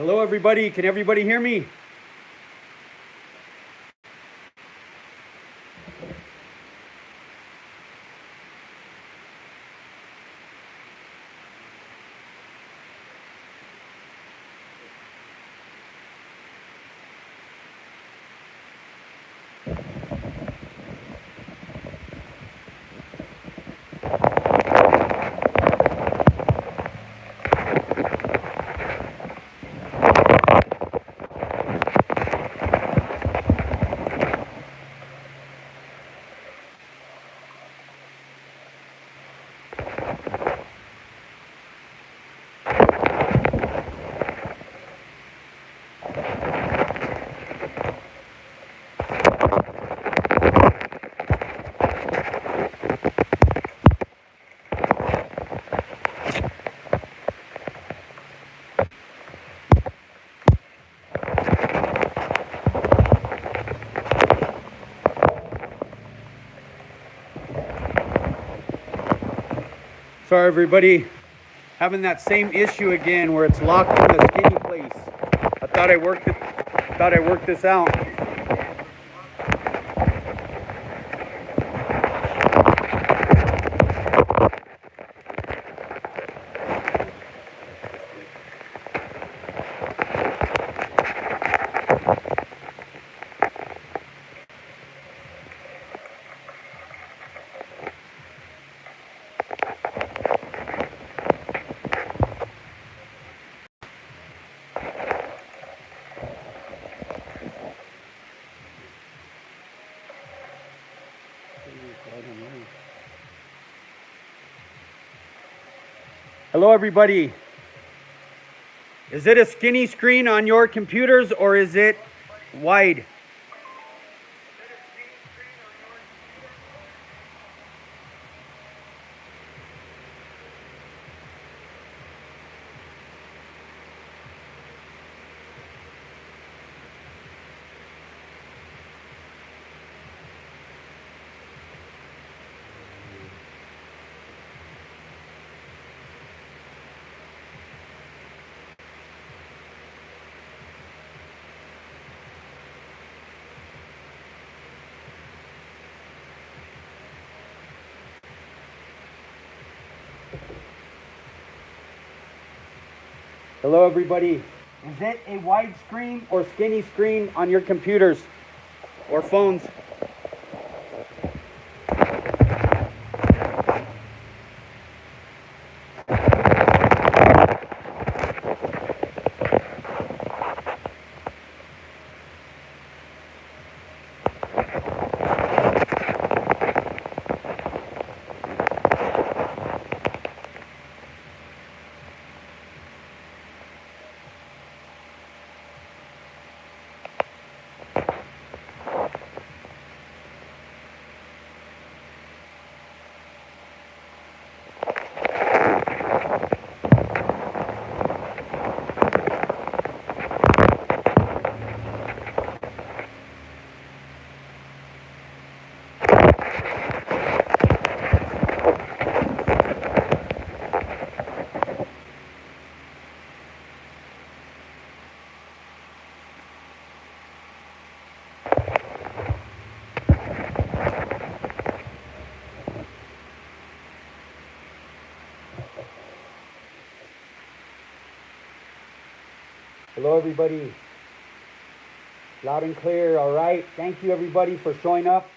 Hello, everybody. Can everybody hear me? Sorry, everybody. Having that same issue again where it's locked in the skinny place. I thought I worked this out. Hello, everybody. Is it a skinny screen on your computers or is it wide? Hello, everybody. Is it a wide screen or skinny screen on your computers or phones? Hello, everybody. Loud and clear, all right? Thank you, everybody, for showing up.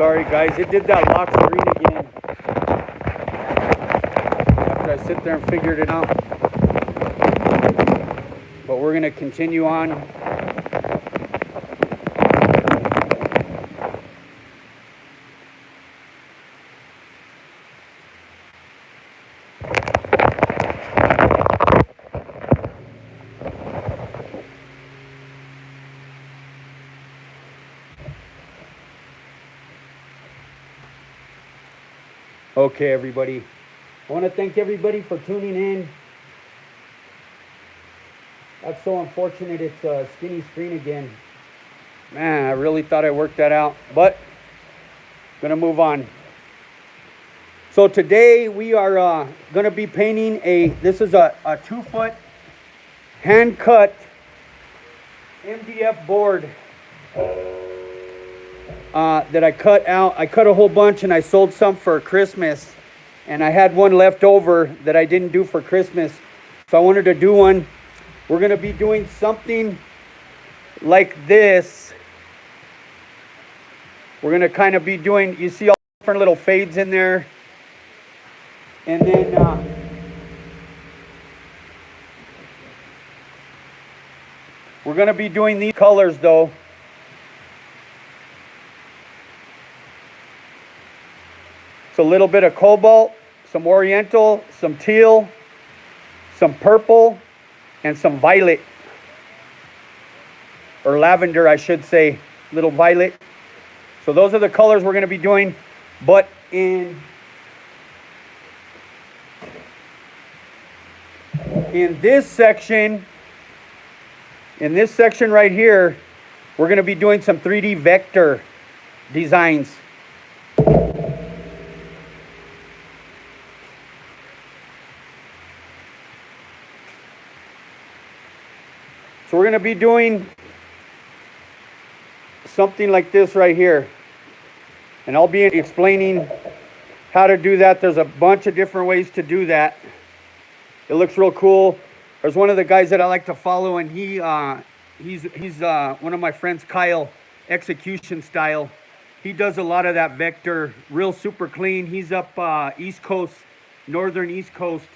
Sorry, guys, it did that lock screen again. to sit there and figure it out. But we're going to continue on. Okay, everybody. I want to thank everybody for tuning in. That's so unfortunate it's a skinny screen again. Man, I really thought I worked that out, but I'm going to move on. So today we are going to be painting this is a 2-foot hand-cut MDF board that I cut out. I cut a whole bunch and I sold some for Christmas. And I had one left over that I didn't do for Christmas. So I wanted to do one. We're going to be doing something like this. We're going to kind of be doing, you see all different little fades in there. And then we're going to be doing these colors though. It's a little bit of cobalt, some oriental, some teal, some purple, and some violet. Or lavender, I should say. Little violet. So those are the colors we're going to be doing. But in this section right here, we're going to be doing some 3D vector designs. So we're going to be doing something like this right here. And I'll be explaining how to do that. There's a bunch of different ways to do that. It looks real cool. There's one of the guys that I like to follow, and he's one of my friends, Kyle, Execution Style. He does a lot of that vector, real super clean. He's up East Coast, northern East Coast.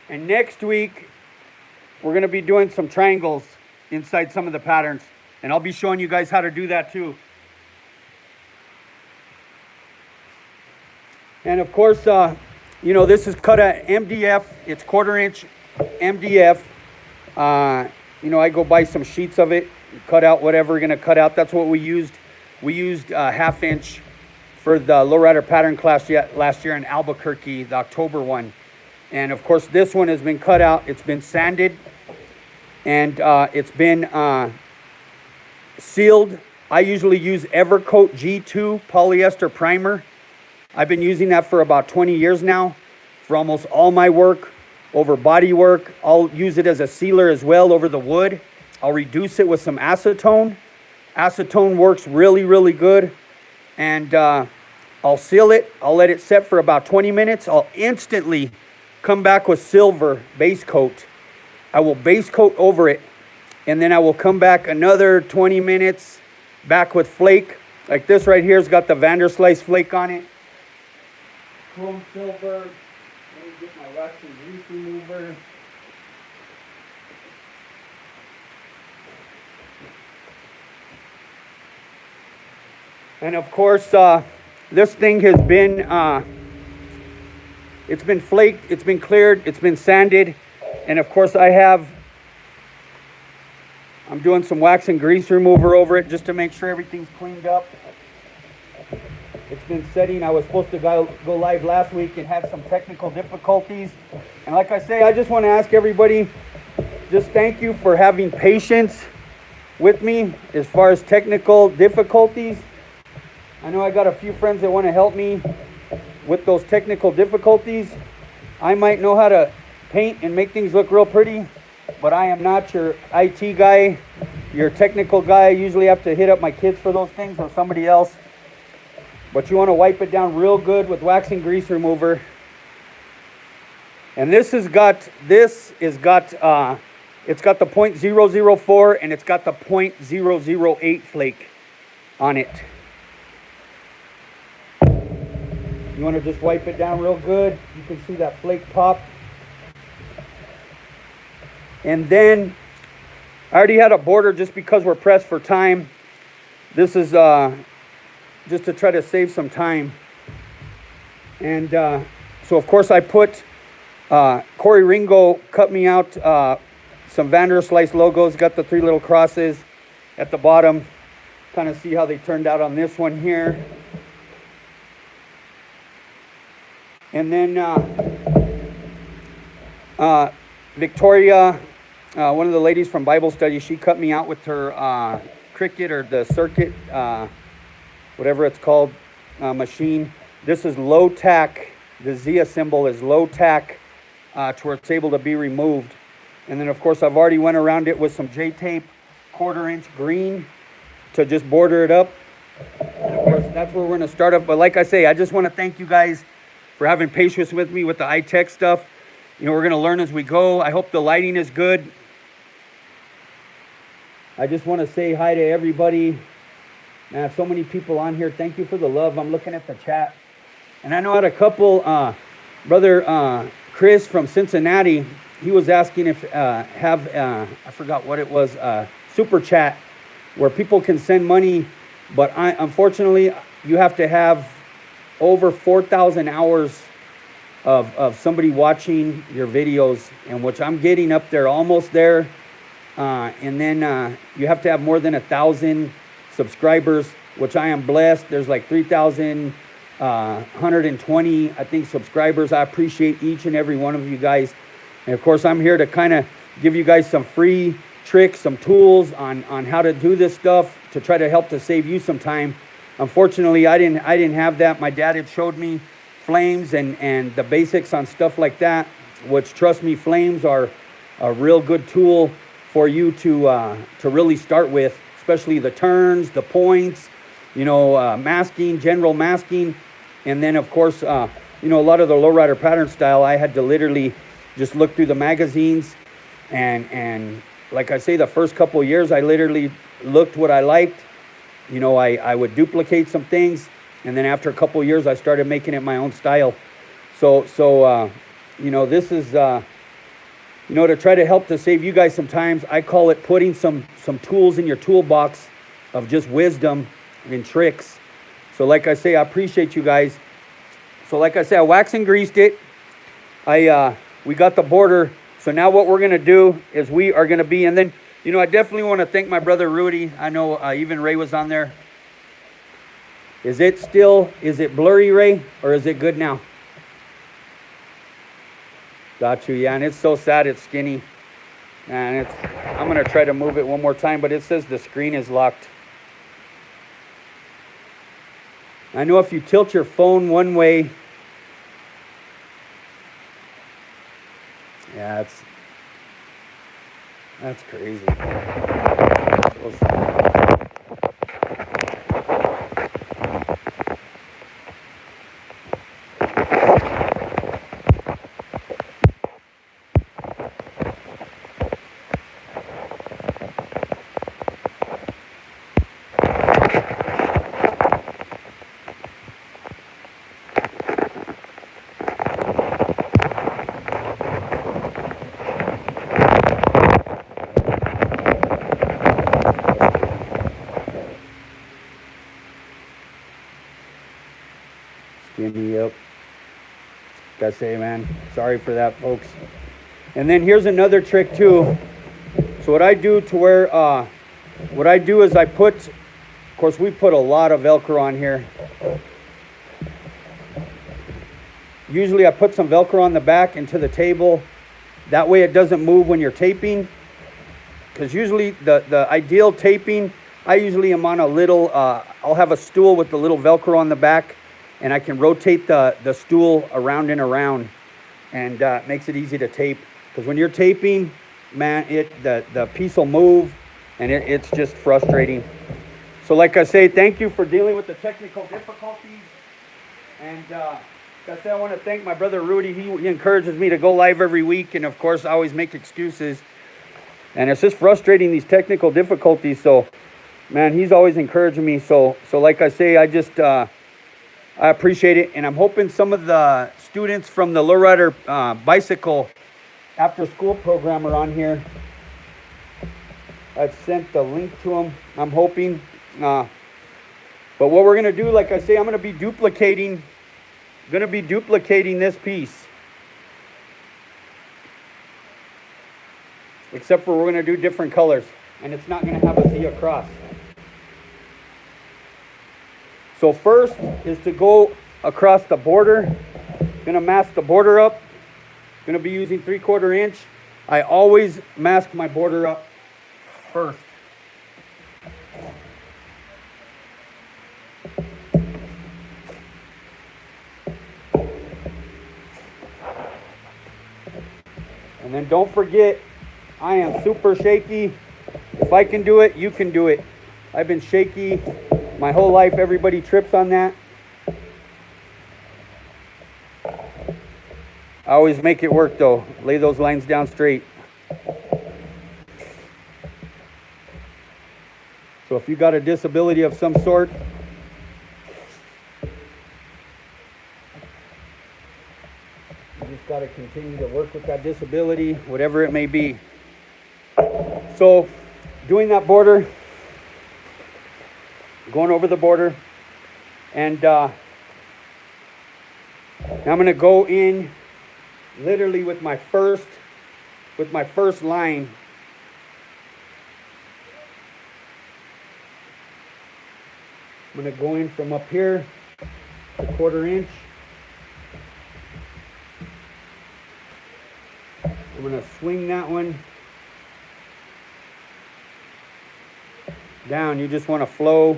And next week, we're going to be doing some triangles inside some of the patterns. And I'll be showing you guys how to do that too. And of course, you know, this is cut at MDF. It's 1/4 inch MDF. You know, I go buy some sheets of it, cut out whatever we're going to cut out. That's what we used. We used 1/2 inch for the lowrider pattern class last year in Albuquerque, the October one. And of course, this one has been cut out. It's been sanded and it's been sealed. I usually use Evercoat G2 polyester primer. I've been using that for about 20 years now for almost all my work, over body work. I'll use it as a sealer as well over the wood. I'll reduce it with some acetone. Acetone works really, really good. And I'll seal it. I'll let it set for about 20 minutes. I'll instantly come back with silver base coat. I will base coat over it, and then I will come back another 20 minutes back with flake. Like this right here has got the Vanderslice flake on it. Chrome silver. Let me get my wax and grease remover. And of course, this thing has been it's been flaked, it's been cleared, it's been sanded. And of course I'm doing some wax and grease remover over it just to make sure everything's cleaned up. It's been setting. I was supposed to go live last week and had some technical difficulties. And like I say, I just want to ask everybody, just thank you for having patience with me as far as technical difficulties. I know I got a few friends that want to help me with those technical difficulties. I might know how to paint and make things look real pretty, but I am not your IT guy, your technical guy. I usually have to hit up my kids for those things or somebody else. But you want to wipe it down real good with wax and grease remover. And it's got the 0.004 and it's got the 0.008 flake on it. You want to just wipe it down real good. You can see that flake pop. And then I already had a border just because we're pressed for time. This is just to try to save some time. And so of course I put, Corey Ringo cut me out some Vanderslice logos, got the 3 little crosses at the bottom. Kind of see how they turned out on this one here. And then Victoria, one of the ladies from Bible study, she cut me out with her Cricut or the circuit, whatever it's called, machine. This is low tack. The Zia symbol is low tack to where it's able to be removed. And then of course I've already went around it with some J-tape, 1/4 inch green to just border it up. And of course that's where we're going to start up. But like I say, I just want to thank you guys for having patience with me with the iTech stuff. You know, we're going to learn as we go. I hope the lighting is good. I just want to say hi to everybody. Man, so many people on here. Thank you for the love. I'm looking at the chat. And I know I had a couple, Brother Chris from Cincinnati, he was asking if I forgot what it was, super chat, where people can send money. But unfortunately, you have to have over 4,000 hours of somebody watching your videos, and which I'm getting up there, almost there. And then you have to have more than 1,000 subscribers, which I am blessed. There's like 3,120, I think, subscribers. I appreciate each and every one of you guys. And of course, I'm here to kind of give you guys some free tricks, some tools on how to do this stuff to try to help to save you some time. Unfortunately, I didn't have that. My dad had showed me flames and the basics on stuff like that, which, trust me, flames are a real good tool for you to really start with, especially the turns, the points, masking, general masking. And then of course, a lot of the lowrider pattern style, I had to literally just look through the magazines. And like I say, the first couple of years, I literally looked what I liked. I would duplicate some things. And then after a couple of years, I started making it my own style. So this is, to try to help to save you guys some time. I call it putting some tools in your toolbox of just wisdom and tricks. So like I say, I appreciate you guys. So like I say, I waxed and greased it. We got the border. So now what we're going to do is we are going to be, and then, I definitely want to thank my brother Rudy. I know even Ray was on there. Is it blurry, Ray, or is it good now? Got you, yeah, and it's so sad it's skinny. And I'm going to try to move it one more time, but it says the screen is locked. I know if you tilt your phone one way, yeah, that's crazy. Yep. Gotta say, man, sorry for that, folks. And then here's another trick too. So what I do is I put, of course, we put a lot of Velcro on here. Usually I put some Velcro on the back into the table. That way it doesn't move when you're taping. Because usually the ideal taping, I usually am on a little, I'll have a stool with the little Velcro on the back. And I can rotate the stool around and around, and makes it easy to tape. Because when you're taping, man, the piece will move, and it's just frustrating. So like I say, thank you for dealing with the technical difficulties. And like I say, I want to thank my brother Rudy. He encourages me to go live every week, and of course I always make excuses. And it's just frustrating, these technical difficulties. So man, he's always encouraging me. So like I say, I just I appreciate it. And I'm hoping some of the students from the Lowrider Bicycle after school program are on here. I've sent the link to them. I'm hoping. But what we're going to do, like I say, I'm going to be duplicating this piece. Except for we're going to do different colors. And it's not going to have a Z across. So first is to go across the border. Going to mask the border up. Going to be using 3/4 inch. I always mask my border up first. And then don't forget, I am super shaky. If I can do it, you can do it. I've been shaky my whole life. Everybody trips on that. I always make it work though. Lay those lines down straight. So if you got a disability of some sort, you just got to continue to work with that disability, whatever it may be. So doing that border, going over the border, and now I'm going to go in literally with my first line. I'm going to go in from up here to 1/4 inch. I'm going to swing that one down. You just want to flow.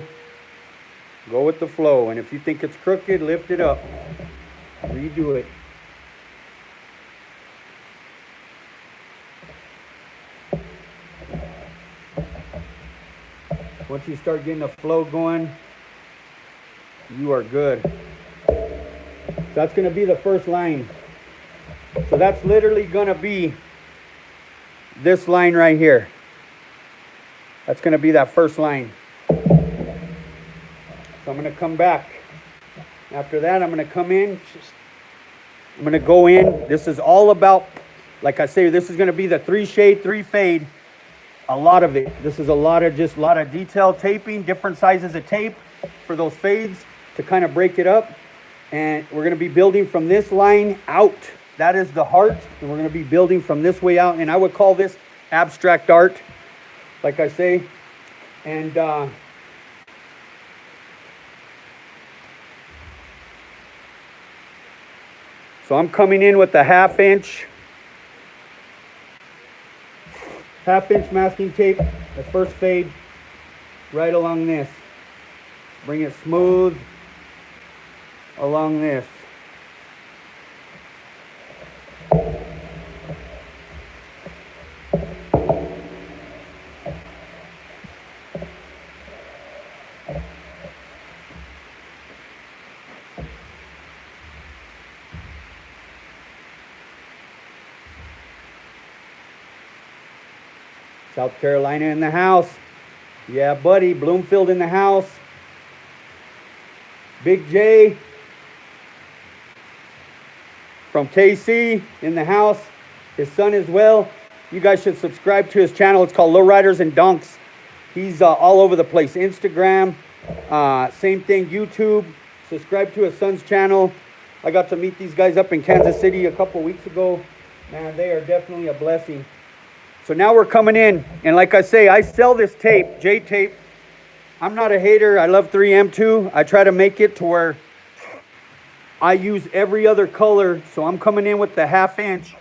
Go with the flow. And if you think it's crooked, lift it up. Redo it. Once you start getting the flow going, you are good. So that's going to be the first line. So that's literally going to be this line right here. That's going to be that first line. So I'm going to come back. After that, I'm going to come in. I'm going to go in. This is all about, like I say, this is going to be the 3 shade, 3 fade. A lot of it. This is a lot of detail taping, different sizes of tape for those fades to kind of break it up. And we're going to be building from this line out. That is the heart. And we're going to be building from this way out. And I would call this abstract art, like I say. And so I'm coming in with the 1/2 inch masking tape, the first fade, right along this. Bring it smooth along this. South Carolina in the house. Yeah, buddy. Bloomfield in the house. Big J from KC in the house. His son as well. You guys should subscribe to his channel. It's called Lowriders and Dunks. He's all over the place. Instagram. Same thing. YouTube. Subscribe to his son's channel. I got to meet these guys up in Kansas City a couple weeks ago. Man, they are definitely a blessing. So now we're coming in, and like I say, I sell this tape, J tape. I'm not a hater. I love 3M too. I try to make it to where I use every other color. So I'm coming in with the 1/2 inch.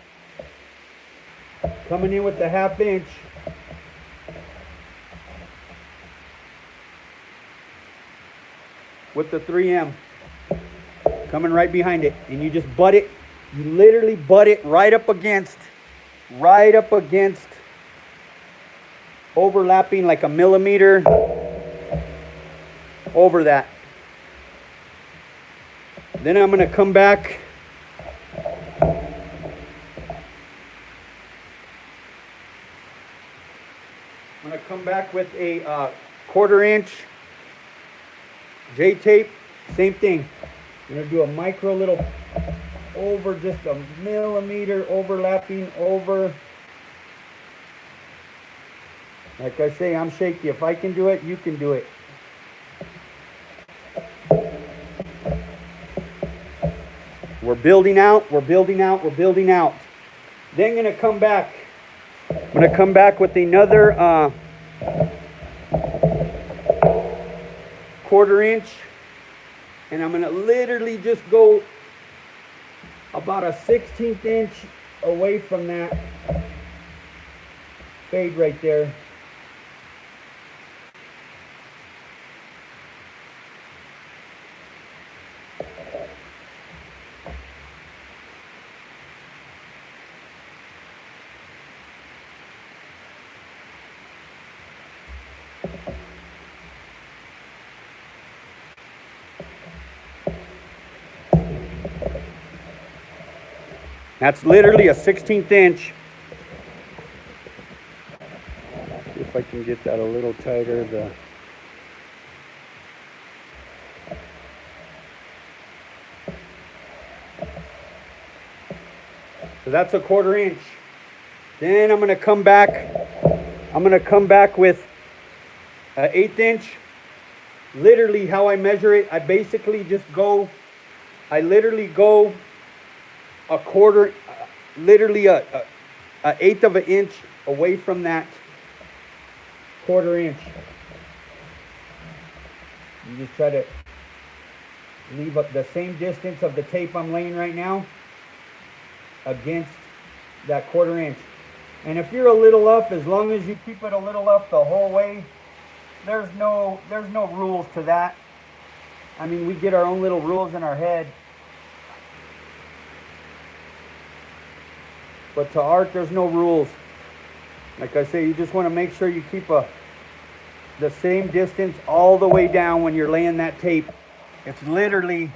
Coming in with the 1/2 inch. With the 3M. Coming right behind it. And you just butt it. You literally butt it right up against, overlapping like a millimeter over that. Then I'm going to come back. I'm going to come back with a 1/4 inch J tape. Same thing. I'm going to do a micro little over, just a millimeter overlapping over. Like I say, I'm shaky. If I can do it, you can do it. We're building out, we're building out, we're building out. Then I'm going to come back. I'm going to come back with another 1/4 inch. And I'm going to literally just go about a 1/16 inch away from that fade right there. That's literally a 1/16 inch. See if I can get that a little tighter. So that's a 1/4 inch. Then I'm going to come back. I'm going to come back with an 1/8 inch. Literally how I measure it, I basically just go, I literally go a 1/4, literally a 1/8 of an inch away from that 1/4 inch. You just try to leave up the same distance of the tape I'm laying right now against that 1/4 inch. And if you're a little off, as long as you keep it a little off the whole way, there's no rules to that. I mean, we get our own little rules in our head. But to art, there's no rules. Like I say, you just want to make sure you keep the same distance all the way down when you're laying that tape. It's literally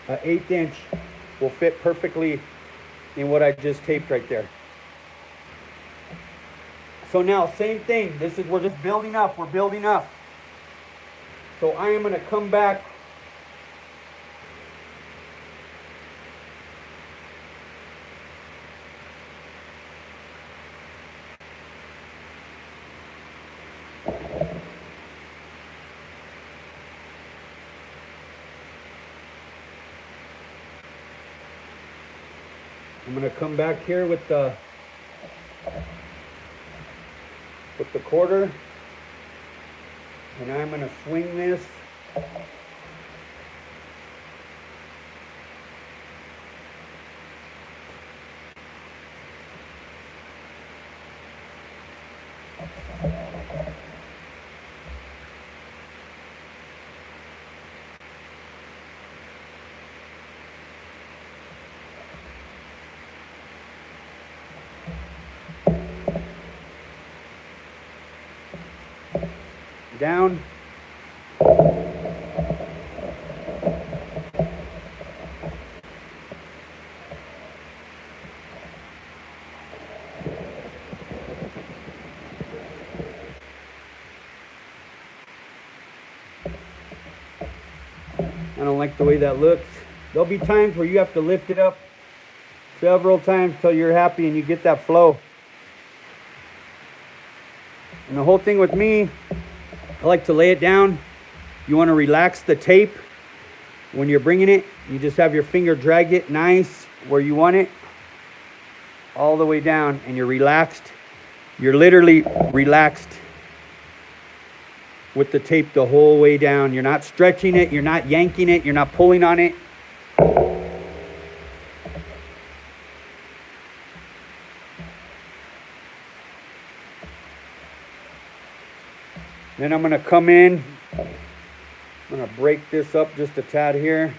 an 1/8 inch will fit perfectly in what I just taped right there. So now, same thing. We're just building up. We're building up. So I am going to come back. I'm going to come back here with the 1/4, and I'm going to swing this down. I don't like the way that looks. There'll be times where you have to lift it up several times till you're happy and you get that flow. And the whole thing with me, I like to lay it down. You want to relax the tape. When you're bringing it, you just have your finger drag it nice where you want it, all the way down, and you're relaxed. You're literally relaxed with the tape the whole way down. You're not stretching it, you're not yanking it, you're not pulling on it. Then I'm going to come in. I'm going to break this up just a tad here.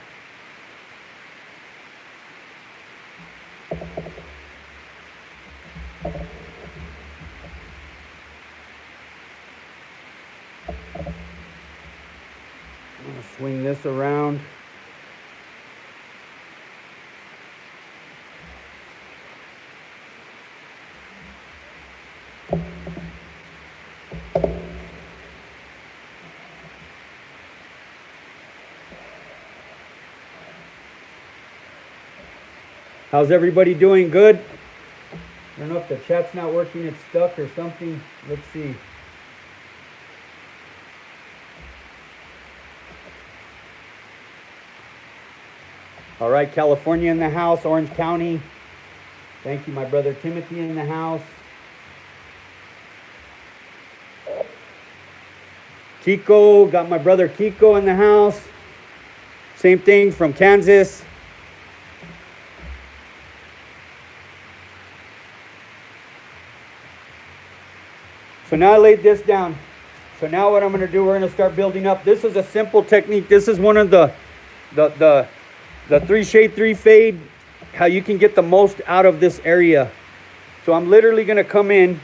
I'm going to swing this around. How's everybody doing? Good? I don't know if the chat's not working, it's stuck or something. Let's see. All right, California in the house, Orange County. Thank you, my brother Timothy in the house. Kiko, got my brother Kiko in the house. Same thing from Kansas. So now I laid this down. So now what I'm going to do, we're going to start building up. This is a simple technique. This is one of the 3 shade 3 fade, how you can get the most out of this area. So I'm literally going to come in,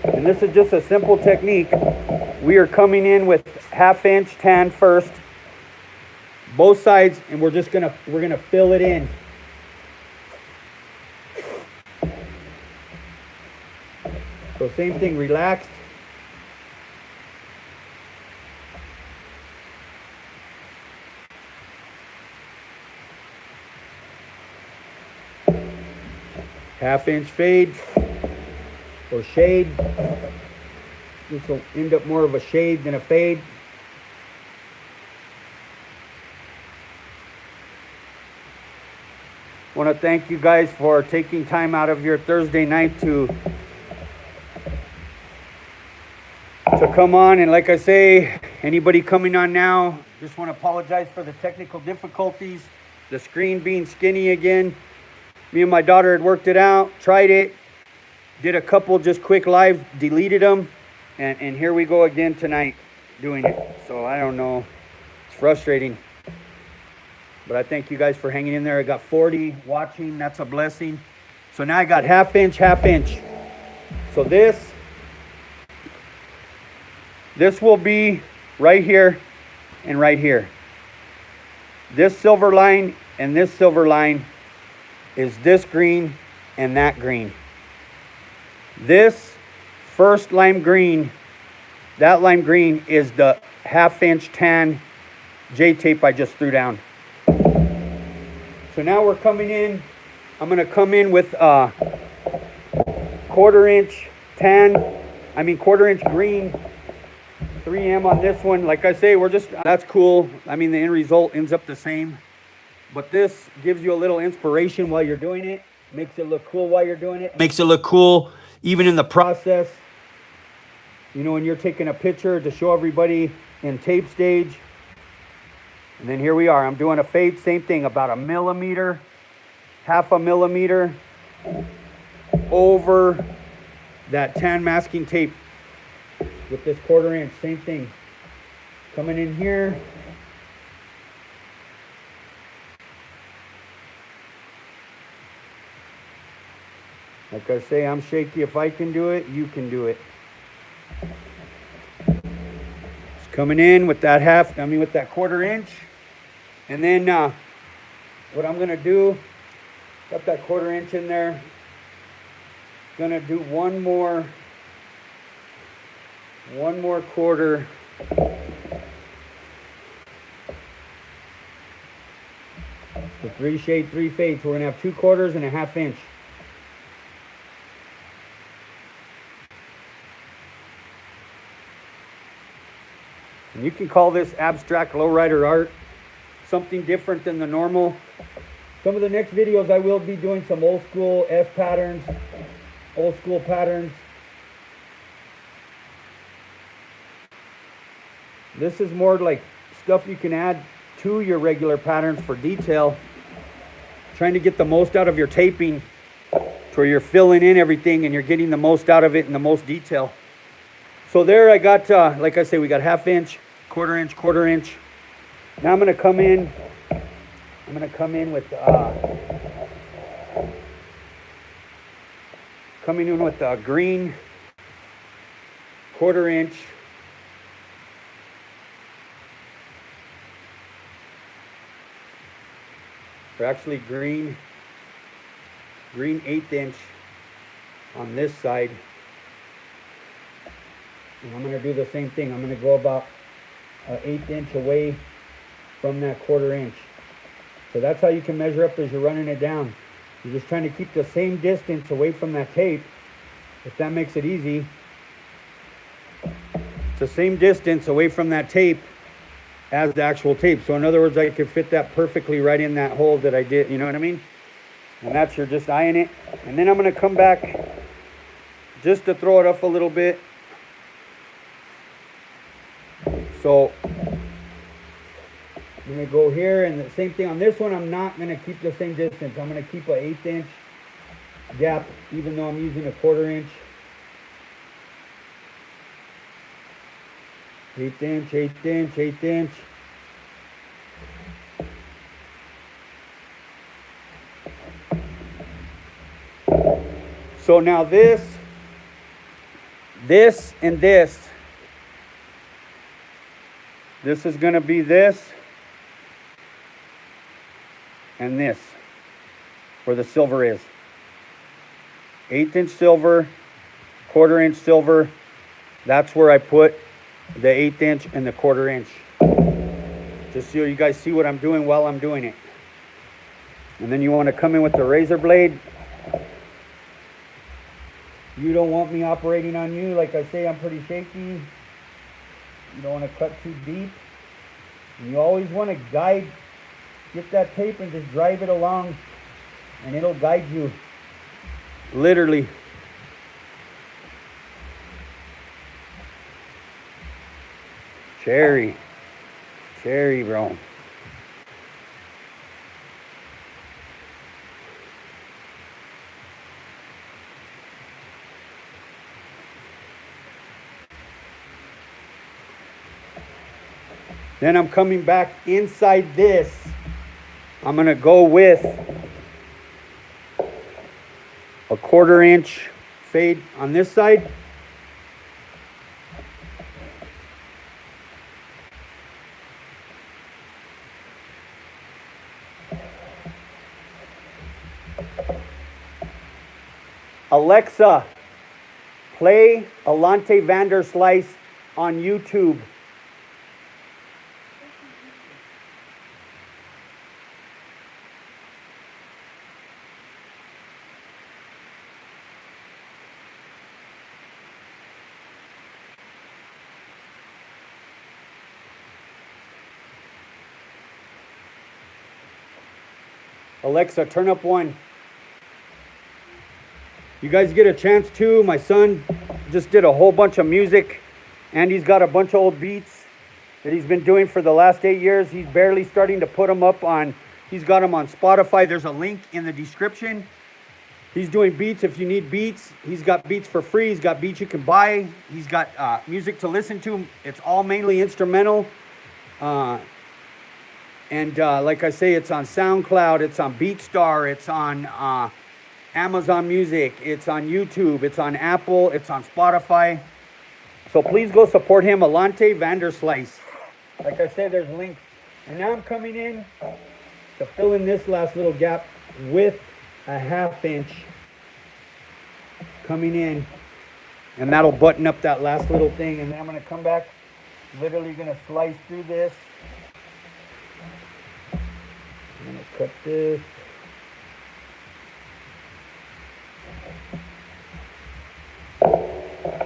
and this is just a simple technique. We are coming in with 1/2 inch tan first, both sides, and we're gonna fill it in. So same thing, relaxed. Half-inch fade or shade. This will end up more of a shade than a fade. I want to thank you guys for taking time out of your Thursday night to come on. And like I say, anybody coming on now, just want to apologize for the technical difficulties. The screen being skinny again. Me and my daughter had worked it out, tried it, did a couple just quick lives, deleted them, and here we go again tonight doing it. So I don't know, it's frustrating. But I thank you guys for hanging in there. I got 40 watching, that's a blessing. So now I got 1/2 inch, 1/2 inch. So this will be right here and right here. This silver line and this silver line is this green and that green. This first lime green, that lime green is the 1/2 inch tan J tape I just threw down. So now we're coming in. I'm gonna come in with 1/4 inch tan, 1/4 inch green, 3M on this one. Like I say, that's cool. I mean, the end result ends up the same. But this gives you a little inspiration while you're doing it. Makes it look cool while you're doing it. Makes it look cool even in the process. You know, when you're taking a picture to show everybody in tape stage. And then here we are. I'm doing a fade, same thing, about 1 millimeter, 1/2 millimeter over that tan masking tape with this 1/4 inch, same thing. Coming in here. Like I say, I'm shaky. If I can do it, you can do it. Just coming in with that with that 1/4 inch. And then what I'm gonna do, got that 1/4 inch in there. Gonna do one more quarter. The 3 shade 3 fades. So we're gonna have 2 quarters and a 1/2 inch. And you can call this abstract lowrider art, something different than the normal. Some of the next videos I will be doing some old school S patterns, old school patterns. This is more like stuff you can add to your regular patterns for detail. Trying to get the most out of your taping to where you're filling in everything and you're getting the most out of it and the most detail. So there I got, like I say, we got 1/2 inch, 1/4 inch, 1/4 inch. Now I'm going to come in. I'm going to come in with green 1/4 inch. Or actually green 1/8 inch on this side. And I'm going to do the same thing. I'm going to go about 1/8 inch away from that 1/4 inch. So that's how you can measure up as you're running it down. You're just trying to keep the same distance away from that tape, if that makes it easy. It's the same distance away from that tape as the actual tape. So in other words, I could fit that perfectly right in that hole that I did, you know what I mean? And that's, you're just eyeing it. And then I'm going to come back just to throw it up a little bit. So I'm going to go here, and the same thing on this one. I'm not going to keep the same distance. I'm going to keep an 1/8 inch gap, even though I'm using a 1/4 inch. 1/8 inch, 1/8 inch, 1/8 inch. So now this, and this is going to be this and this, where the silver is. 1/8 inch silver, 1/4 inch silver. That's where I put the 1/8 inch and the 1/4 inch. Just so you guys see what I'm doing while I'm doing it. And then you want to come in with the razor blade. You don't want me operating on you. Like I say, I'm pretty shaky. You don't want to cut too deep. And you always want to guide, get that tape and just drive it along, and it'll guide you. Literally. Cherry, bro. Then I'm coming back inside this. I'm going to go with a 1/4 inch fade on this side. Alexa, play Alante Vanderslice on YouTube. Alexa, turn up 1. You guys get a chance too. My son just did a whole bunch of music, and he's got a bunch of old beats that he's been doing for the last 8 years. He's barely starting to put them up on, he's got them on Spotify. There's a link in the description. He's doing beats. If you need beats, he's got beats for free. He's got beats you can buy. He's got music to listen to. It's all mainly instrumental. Like I say, it's on SoundCloud, it's on BeatStar, it's on Amazon Music, it's on YouTube, it's on Apple, it's on Spotify. So please go support him, Alante Vanderslice. Like I said, there's links. And now I'm coming in to fill in this last little gap with a 1/2 inch coming in. And that'll button up that last little thing. And then I'm going to come back, literally going to slice through this. I'm going to cut this.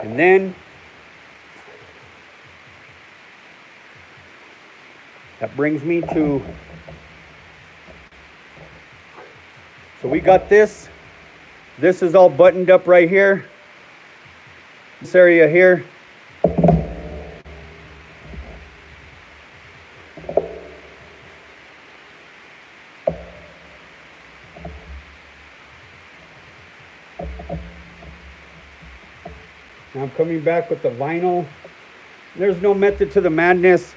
And then that brings me to, so we got this. This is all buttoned up right here. This area here. Now I'm coming back with the vinyl. There's no method to the madness.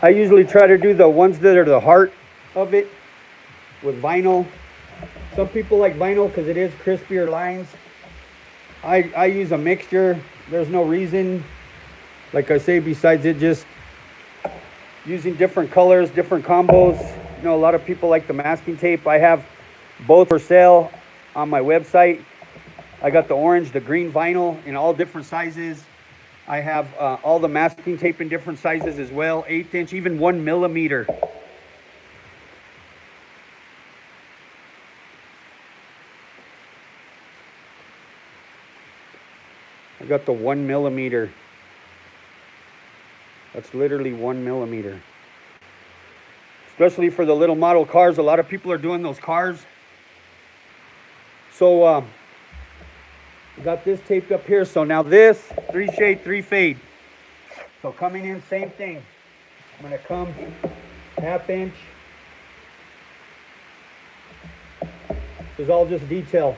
I usually try to do the ones that are the heart of it with vinyl. Some people like vinyl because it is crispier lines. I use a mixture. There's no reason, like I say, besides it just using different colors, different combos. You know, a lot of people like the masking tape. I have both for sale on my website. I got the orange, the green vinyl in all different sizes. I have all the masking tape in different sizes as well. 1/8 inch, even 1 millimeter. I got the 1 millimeter. That's literally 1 millimeter. Especially for the little model cars. A lot of people are doing those cars. So got this taped up here. So now this 3 shade, 3 fade. So coming in, same thing. I'm gonna come 1/2 inch. This is all just detail.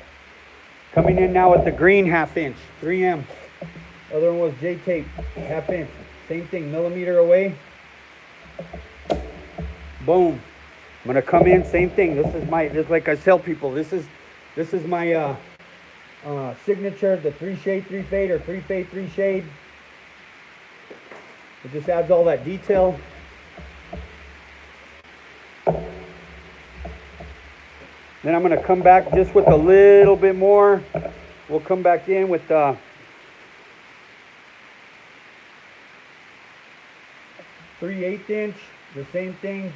Coming in now with the green 1/2 inch, 3M. Other one was J tape, 1/2 inch. Same thing, millimeter away. Boom. I'm gonna come in, same thing. This is like I tell people, this is my signature, the 3 shade, 3 fade, or 3 fade, 3 shade. It just adds all that detail. Then I'm gonna come back just with a little bit more. We'll come back in with 3/8 inch, the same thing.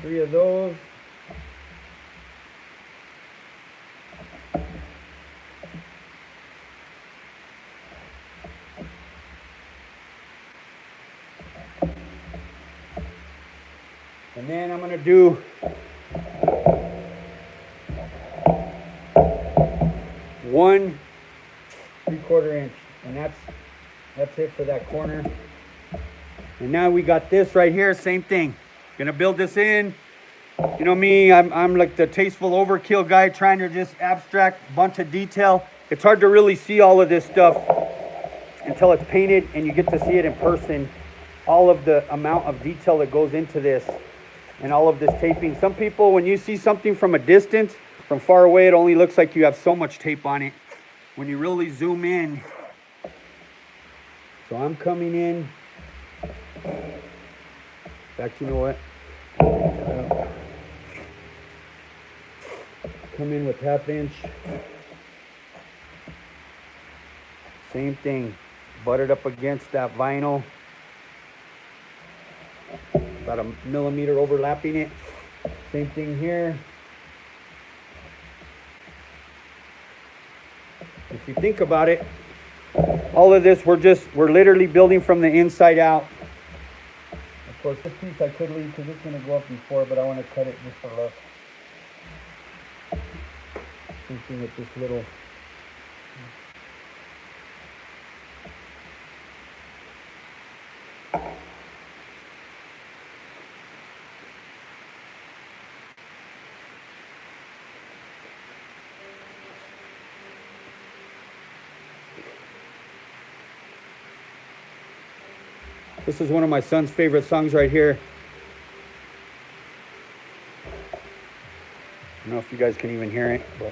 Three of those. And then I'm going to do one 3/4 inch, and that's it for that corner. And now we got this right here, same thing. Gonna build this in. You know me, I'm like the tasteful overkill guy, trying to just abstract bunch of detail. It's hard to really see all of this stuff until it's painted and you get to see it in person. All of the amount of detail that goes into this and all of this taping. Some people, when you see something from a distance, from far away, it only looks like you have so much tape on it. When you really zoom in. So I'm coming in. In fact, you know what? Come in with 1/2 inch. Same thing. Buttered up against that vinyl. About a millimeter overlapping it. Same thing here. If you think about it, all of this, we're literally building from the inside out. Of course, this piece I could leave because it's going to go up before, but I want to cut it just for look. Same thing with this little. This is one of my son's favorite songs right here. I don't know if you guys can even hear it. But.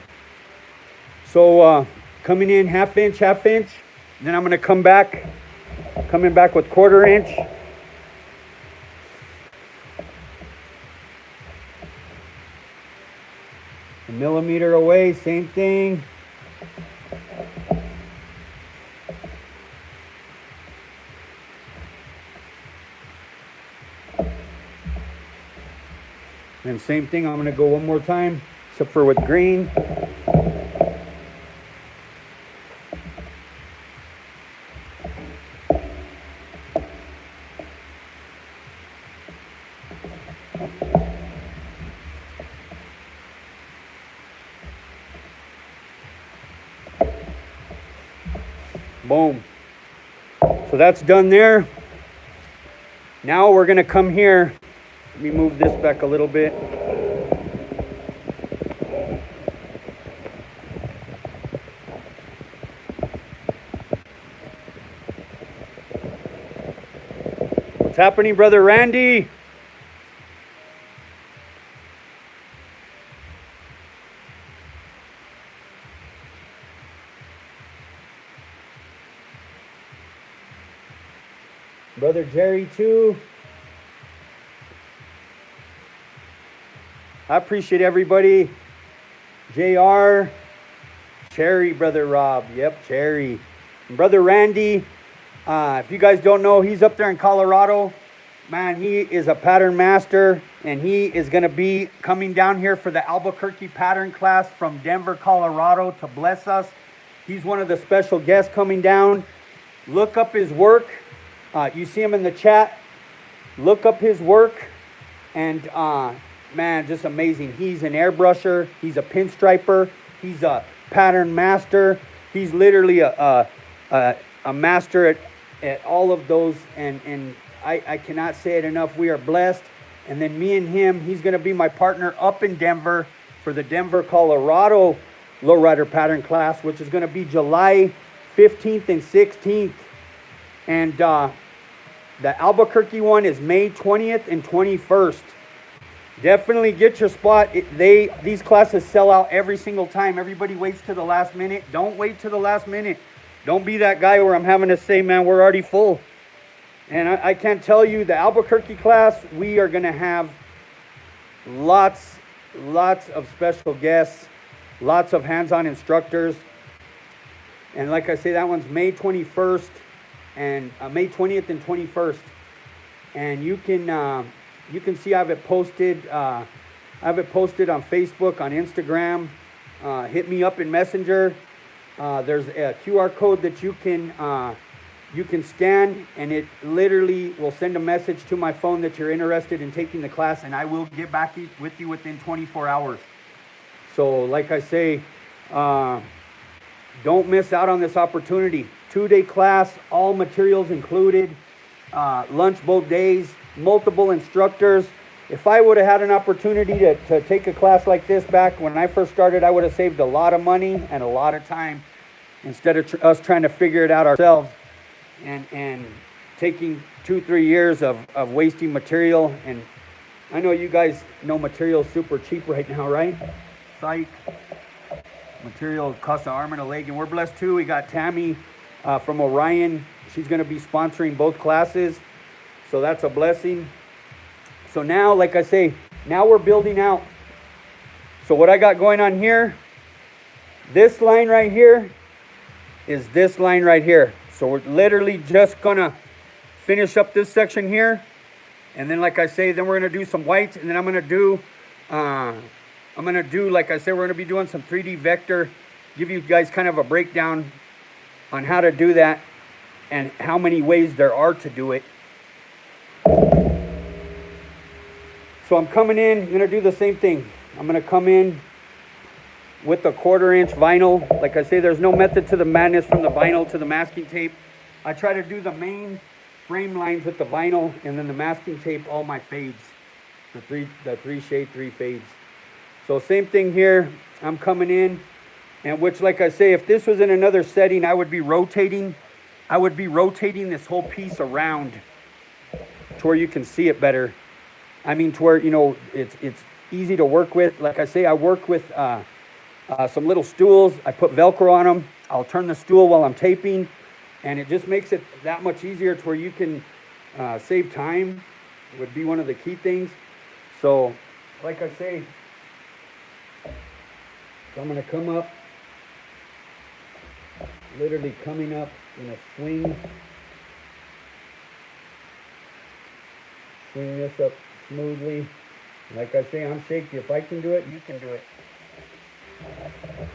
So coming in 1/2 inch, 1/2 inch. Then I'm going to coming back with 1/4 inch. A millimeter away, same thing. And same thing, I'm going to go one more time, except for with green. Boom. So that's done there. Now we're going to come here. Let me move this back a little bit. What's happening, Brother Randy? Brother Jerry too. I appreciate everybody. JR. Cherry, Brother Rob. Yep, Cherry. And Brother Randy. If you guys don't know, he's up there in Colorado. Man, he is a pattern master, and he is going to be coming down here for the Albuquerque pattern class from Denver, Colorado to bless us. He's one of the special guests coming down. Look up his work. You see him in the chat. Look up his work, and man, just amazing. He's an airbrusher. He's a pinstriper. He's a pattern master. He's literally a master at all of those, and I cannot say it enough. We are blessed. And then me and him, he's going to be my partner up in Denver for the Denver, Colorado lowrider pattern class, which is going to be July 15th and 16th. And the Albuquerque one is May 20th and 21st. Definitely get your spot. These classes sell out every single time. Everybody waits to the last minute. Don't wait to the last minute. Don't be that guy where I'm having to say, man, we're already full. And I can't tell you, the Albuquerque class, we are going to have lots of special guests, lots of hands-on instructors. And like I say, that one's May 21st and May 20th and 21st. And you can see I have it posted. I have it posted on Facebook, on Instagram. Hit me up in Messenger. There's a QR code that you can scan, and it literally will send a message to my phone that you're interested in taking the class, and I will get back with you within 24 hours. So like I say, don't miss out on this opportunity. 2-day class, all materials included, lunch both days, multiple instructors. If I would have had an opportunity to take a class like this back when I first started, I would have saved a lot of money and a lot of time instead of us trying to figure it out ourselves and taking 2-3 years of wasting material. And I know you guys know material is super cheap right now, right? Psych. Material costs an arm and a leg, and we're blessed too. We got Tammy from Orion. She's going to be sponsoring both classes, so that's a blessing. So now, like I say, now we're building out. So what I got going on here, this line right here is this line right here. So we're literally just gonna finish up this section here, and then like I say, then we're gonna do some whites, and then I'm gonna do like I said, we're gonna be doing some 3D vector, give you guys kind of a breakdown on how to do that and how many ways there are to do it. So I'm coming in, I'm gonna do the same thing. I'm gonna come in with the 1/4-inch vinyl. Like I say, there's no method to the madness from the vinyl to the masking tape. I try to do the main frame lines with the vinyl, and then the masking tape, all my fades. The three shade, 3 fades. So same thing here. I'm coming in, and which, like I say, if this was in another setting, I would be rotating. I would be rotating this whole piece around to where you can see it better. I mean, to where, you know, it's easy to work with. Like I say, I work with some little stools. I put Velcro on them. I'll turn the stool while I'm taping, and it just makes it that much easier to where you can save time. Would be one of the key things. So, like I say, so I'm going to come up, literally coming up in a swing. Swing this up smoothly. Like I say, I'm shaky. If I can do it, you can do it.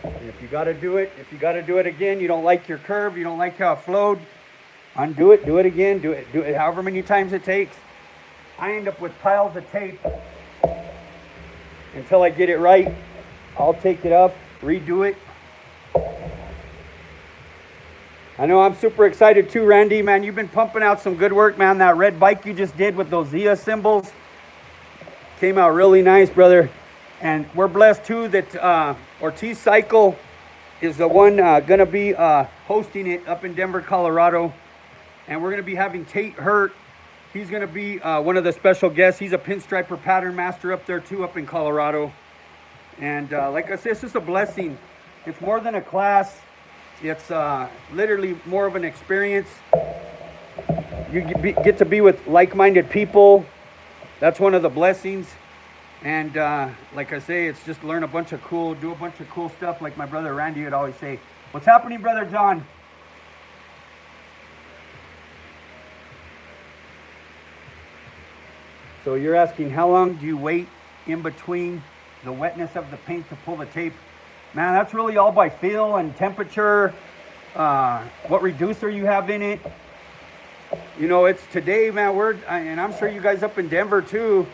And if you got to do it again, you don't like your curve, you don't like how it flowed, undo it, do it again, do it however many times it takes. I end up with piles of tape until I get it right. I'll take it up, redo it. I know I'm super excited too, Randy. Man, you've been pumping out some good work, man. That red bike you just did with those Zia symbols came out really nice, brother. And we're blessed too that Ortiz Cycle is the one going to be hosting it up in Denver, Colorado. And we're going to be having Tate Hurt. He's going to be one of the special guests. He's a pinstriper pattern master up there too, up in Colorado. And like I said, it's just a blessing. It's more than a class. It's literally more of an experience. You get to be with like-minded people. That's one of the blessings. And like I say, it's just do a bunch of cool stuff, like my brother Randy would always say. What's happening, Brother John? So you're asking how long do you wait in between the wetness of the paint to pull the tape? Man, that's really all by feel and temperature, what reducer you have in it. You know, it's today, man, and I'm sure you guys up in Denver too.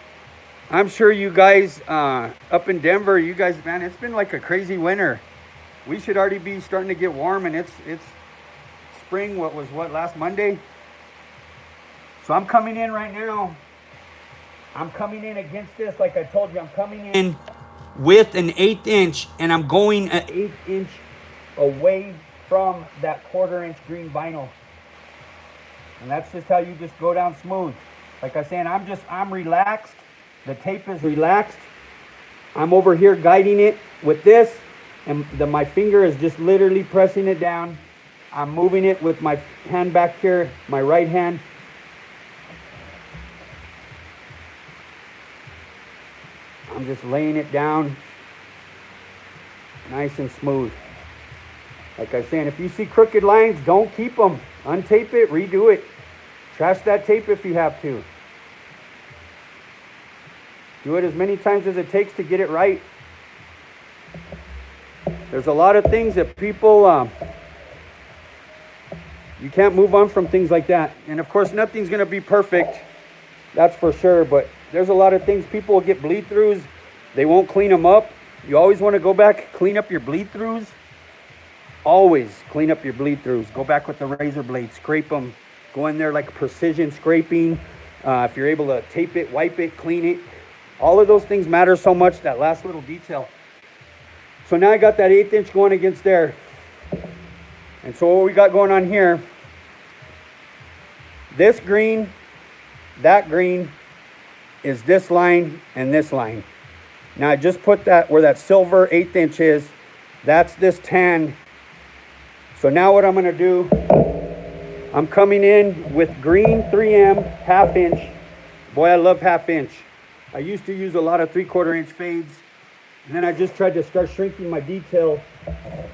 I'm sure you guys up in Denver, you guys, man, it's been like a crazy winter. We should already be starting to get warm, and it's spring, last Monday? So I'm coming in right now. I'm coming in against this, like I told you, I'm coming in with an 1/8 inch, and I'm going an 1/8 inch away from that 1/4 inch green vinyl. And that's just how you just go down smooth. Like I said, I'm relaxed. The tape is relaxed. I'm over here guiding it with this, and my finger is just literally pressing it down. I'm moving it with my hand back here, my right hand. I'm just laying it down nice and smooth. Like I said, if you see crooked lines, don't keep them. Untape it, redo it. Trash that tape if you have to. Do it as many times as it takes to get it right. There's a lot of things that people, you can't move on from things like that. And of course, nothing's going to be perfect. That's for sure. But there's a lot of things people will get bleed throughs. They won't clean them up. You always want to go back, clean up your bleed throughs. Always clean up your bleed throughs. Go back with the razor blade, scrape them. Go in there like precision scraping. If you're able to tape it, wipe it, clean it. All of those things matter so much, that last little detail. So now I got that 1/8 inch going against there. And so what we got going on here, this green, that green is this line and this line. Now I just put that where that silver 1/8 inch is. That's this tan. So now what I'm going to do, I'm coming in with green 3M 1/2 inch. Boy, I love 1/2 inch. I used to use a lot of 3/4 inch fades. And then I just tried to start shrinking my detail.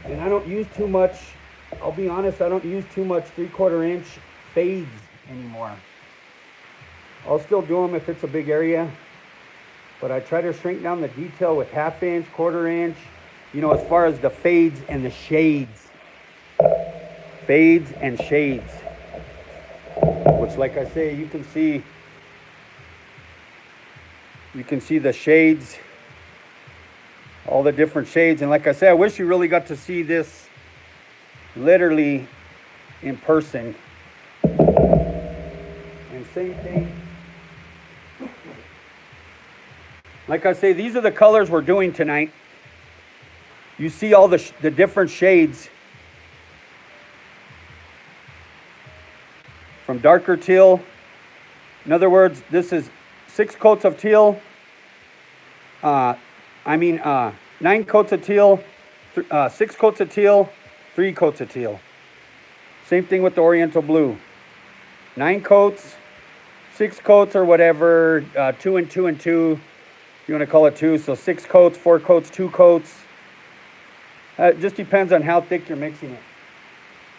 And I don't use too much, I'll be honest, I don't use too much 3/4 inch fades anymore. I'll still do them if it's a big area. But I try to shrink down the detail with 1/2 inch, 1/4 inch. You know, as far as the fades and the shades. Fades and shades. Which, like I say, you can see the shades. All the different shades. And like I said, I wish you really got to see this literally in person. And same thing. Like I say, these are the colors we're doing tonight. You see all the different shades. From darker teal. In other words, this is 6 coats of teal. 9 coats of teal, 6 coats of teal, 3 coats of teal. Same thing with the Oriental blue. 9 coats, 6 coats or whatever, 2 and 2 and 2. You want to call it 2, so 6 coats, 4 coats, 2 coats. It just depends on how thick you're mixing it.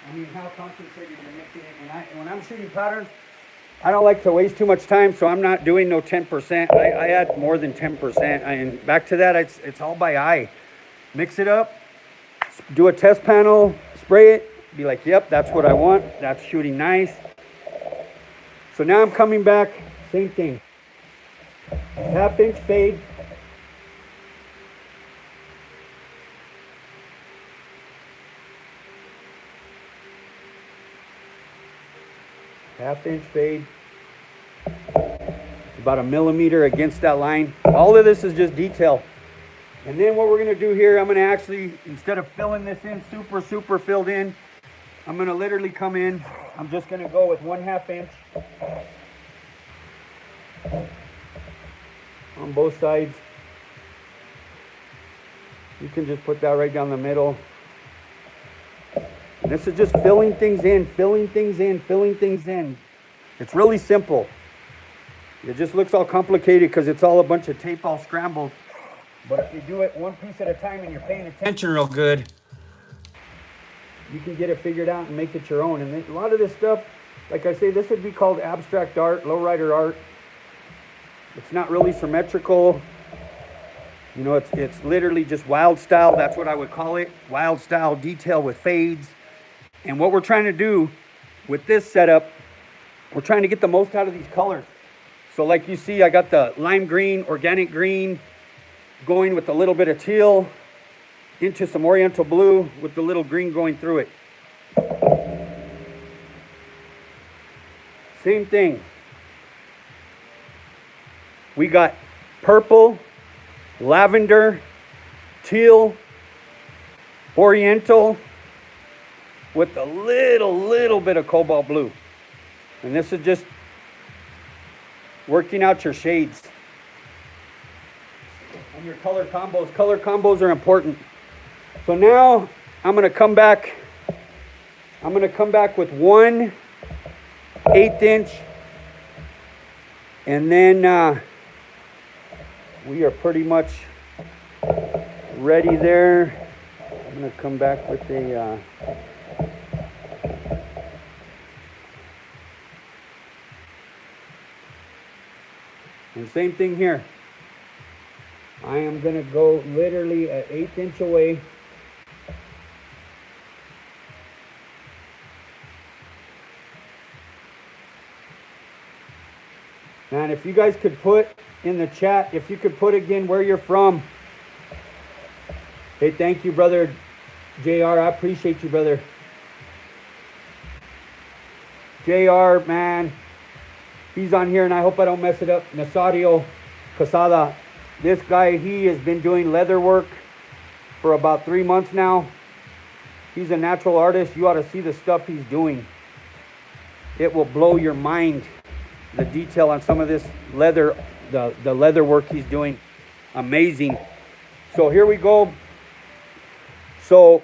I mean, how concentrated you're mixing it. And when I'm shooting patterns, I don't like to waste too much time, so I'm not doing no 10%. I add more than 10%. And back to that, it's all by eye. Mix it up, do a test panel, spray it, be like, yep, that's what I want. That's shooting nice. So now I'm coming back, same thing. 1/2 inch fade. Half-inch fade, about 1 millimeter against that line. All of this is just detail. And then what we're going to do here, I'm going to actually, instead of filling this in super filled in, I'm going to literally come in. I'm just going to go with 1/2 inch on both sides. You can just put that right down the middle. And this is just filling things in, filling things in, filling things in. It's really simple. It just looks all complicated because it's all a bunch of tape all scrambled. But if you do it one piece at a time and you're paying attention real good, you can get it figured out and make it your own. And then a lot of this stuff, like I say, this would be called abstract art, lowrider art. It's not really symmetrical. You know, it's literally just wild style. That's what I would call it. Wild style detail with fades. And what we're trying to do with this setup, we're trying to get the most out of these colors. So like you see, I got the lime green, organic green, going with a little bit of teal into some oriental blue with the little green going through it. Same thing. We got purple, lavender, teal, oriental with a little bit of cobalt blue. And this is just working out your shades and your color combos. Color combos are important. So now I'm going to come back with 1/8 inch, and then we are pretty much ready there. I'm going to come back with a and same thing here. I am going to go literally an 1/8 inch away. And if you guys could put in the chat, if you could put again where you're from. Hey, thank you, brother JR. I appreciate you, brother. JR, man. He's on here, and I hope I don't mess it up. Nasario Casada. This guy, he has been doing leather work for about 3 months now. He's a natural artist. You ought to see the stuff he's doing. It will blow your mind. The detail on some of this leather, the leather work he's doing. Amazing. So here we go. So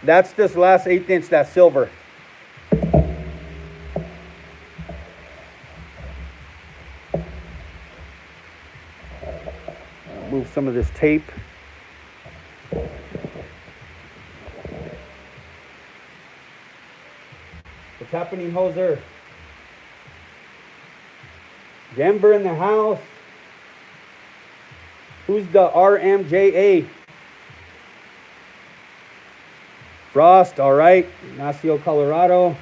that's this last 1/8 inch, that silver. Move some of this tape. What's happening, Hoser? Denver in the house. Who's the RMJA? Frost, all right. Ignacio, Colorado.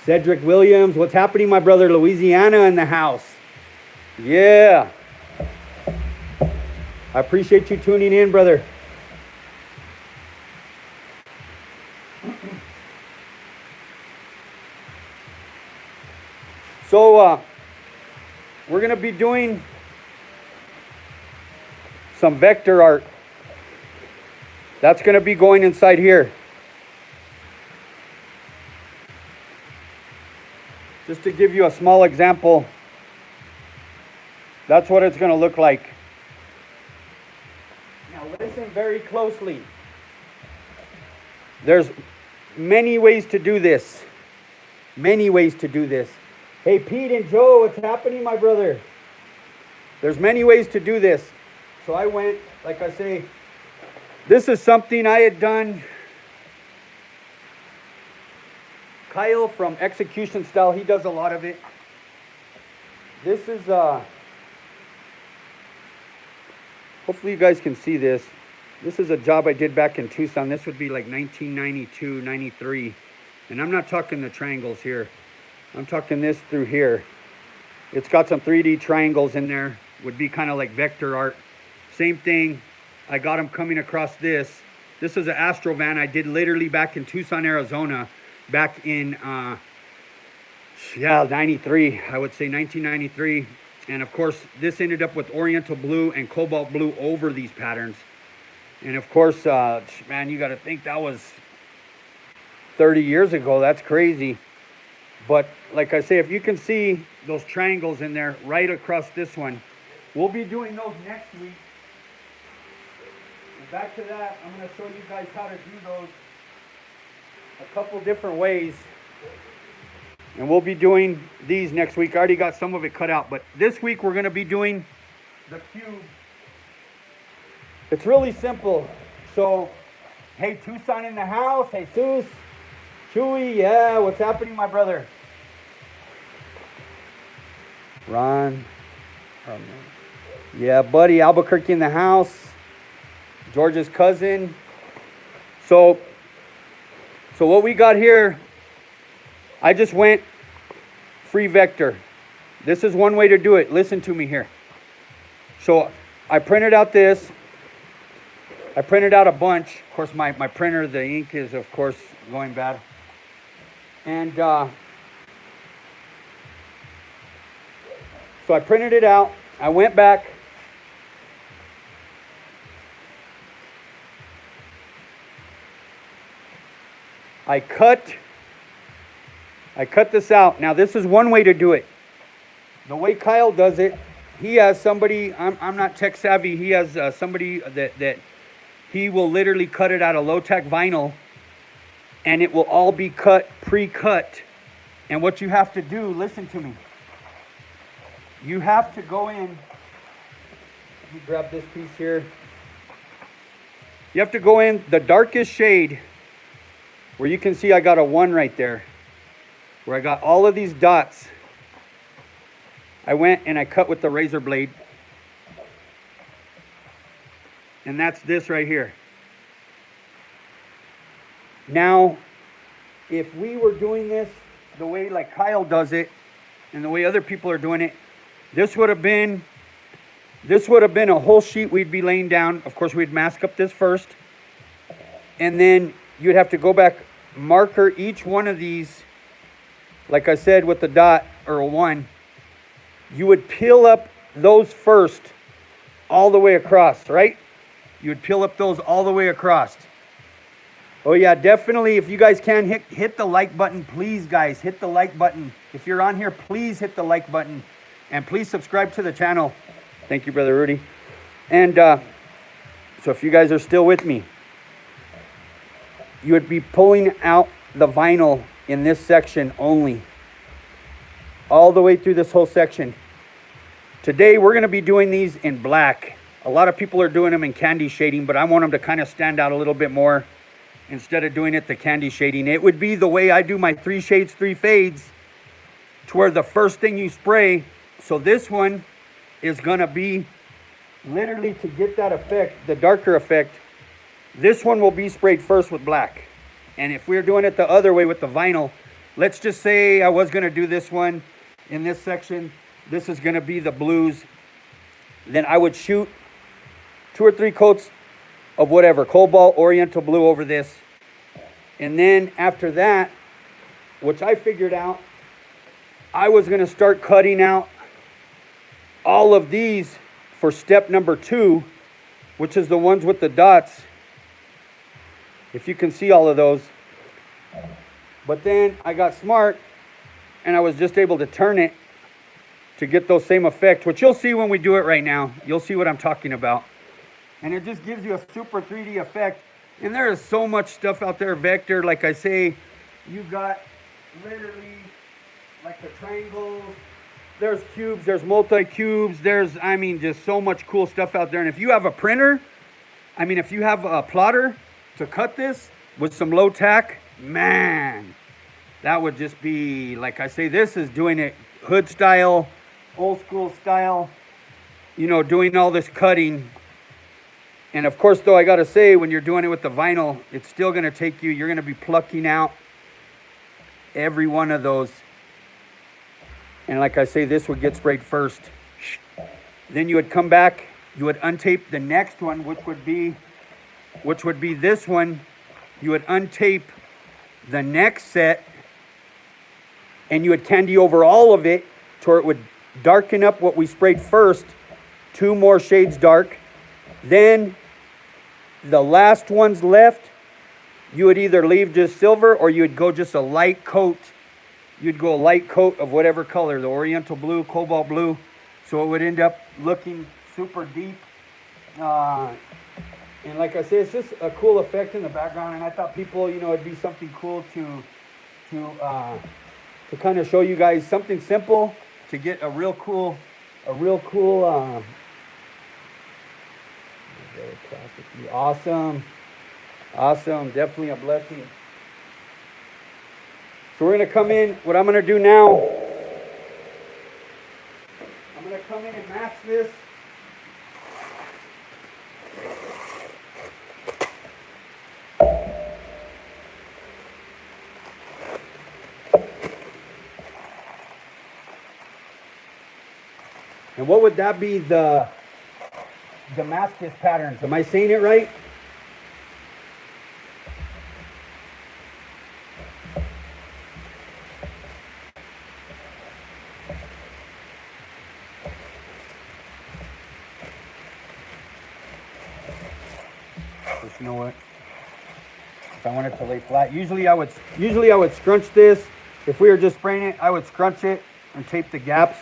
Cedric Williams. What's happening, my brother? Louisiana in the house. Yeah. I appreciate you tuning in, brother. So, we're going to be doing some vector art. That's going to be going inside here. Just to give you a small example, that's what it's going to look like. Now listen very closely. There's many ways to do this. Many ways to do this. Hey, Pete and Joe, what's happening, my brother? There's many ways to do this. So I went, like I say, this is something I had done. Kyle from Execution Style, he does a lot of it. This is, hopefully you guys can see this. This is a job I did back in Tucson. This would be like 1992, 93. And I'm not talking the triangles here. I'm talking this through here. It's got some 3D triangles in there. Would be kind of like vector art. Same thing. I got them coming across this. This is an Astro van I did literally back in Tucson, Arizona. Back in, 93. I would say 1993. And of course, this ended up with oriental blue and cobalt blue over these patterns. And of course, man, you got to think that was 30 years ago. That's crazy. But like I say, if you can see those triangles in there right across this one, we'll be doing those next week. And back to that, I'm going to show you guys how to do those a couple different ways. And we'll be doing these next week. I already got some of it cut out. But this week, we're going to be doing the cubes. It's really simple. So, hey, Tucson in the house. Hey, Jesus. Chewy, yeah, what's happening, my brother? Ron, Yeah, buddy, Albuquerque in the house. George's cousin. So what we got here, I just went free vector. This is one way to do it. Listen to me here. So I printed out this. I printed out a bunch. Of course, my printer, the ink is, of course, going bad. And so I printed it out. I went back. I cut this out. Now, this is one way to do it. The way Kyle does it, he has somebody, I'm not tech savvy, he has somebody that he will literally cut it out of low-tech vinyl, and it will all be cut, pre-cut. And what you have to do, listen to me, you have to go in, let me grab this piece here. You have to go in the darkest shade, where you can see I got a 1 right there, where I got all of these dots. I went and I cut with the razor blade. And that's this right here. Now, if we were doing this the way like Kyle does it, and the way other people are doing it, this would have been a whole sheet we'd be laying down. Of course, we'd mask up this first. And then you'd have to go back, marker each one of these, like I said, with the dot or a 1. You would peel up those first all the way across, right? You would peel up those all the way across. Oh yeah, definitely, if you guys can, hit the like button. Please, guys, hit the like button. If you're on here, please hit the like button. And please subscribe to the channel. Thank you, Brother Rudy. And so if you guys are still with me, you would be pulling out the vinyl in this section only, all the way through this whole section. Today we're going to be doing these in black. A lot of people are doing them in candy shading, but I want them to kind of stand out a little bit more instead of doing it the candy shading. It would be the way I do my 3 shades, 3 fades, to where the first thing you spray. So this one is going to be literally to get that effect, the darker effect. This one will be sprayed first with black. And if we're doing it the other way with the vinyl, let's just say I was going to do this one in this section. This is going to be the blues. Then I would shoot 2 or 3 coats of whatever, cobalt, oriental blue over this. And then after that, which I figured out, I was going to start cutting out all of these for step number 2, which is the ones with the dots. If you can see all of those. But then I got smart and I was just able to turn it to get those same effects, which you'll see when we do it right now. You'll see what I'm talking about. And it just gives you a super 3D effect. And there is so much stuff out there, vector. Like I say, you got literally like the triangles. There's cubes, there's multi-cubes. There's, I mean, just so much cool stuff out there. And if you have a printer, I mean, if you have a plotter to cut this with some low tack, man, that would just be, like I say, this is doing it hood style, old school style, you know, doing all this cutting. And of course, though, I got to say, when you're doing it with the vinyl, it's still going to take you, you're going to be plucking out every one of those. And like I say, this would get sprayed first. Then you would come back, you would untape the next one, which would be this one. You would untape the next set, and you would candy over all of it to where it would darken up what we sprayed first, 2 more shades dark. Then the last ones left, you would either leave just silver or you would go just a light coat. You'd go a light coat of whatever color, the oriental blue, cobalt blue. So it would end up looking super deep. And like I say, it's just a cool effect in the background. And I thought people, you know, it'd be something cool to kind of show you guys something simple to get a real cool, awesome, definitely a blessing. So we're going to come in, what I'm going to do now, I'm going to come in and mask this. And what would that be, the Damascus patterns? Am I saying it right? Just, you know what? If I want it to lay flat, usually I would scrunch this. If we were just spraying it, I would scrunch it and tape the gaps.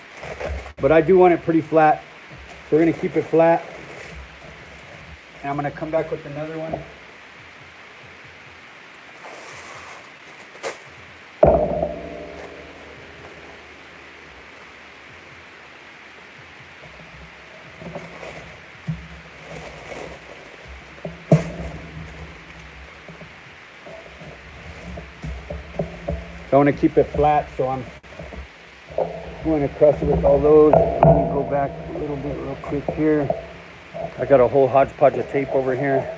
But I do want it pretty flat. So we're gonna keep it flat. And I'm gonna come back with another one. I want to keep it flat, so I'm going across it with all those. Let me go back a little bit real quick here. I got a whole hodgepodge of tape over here.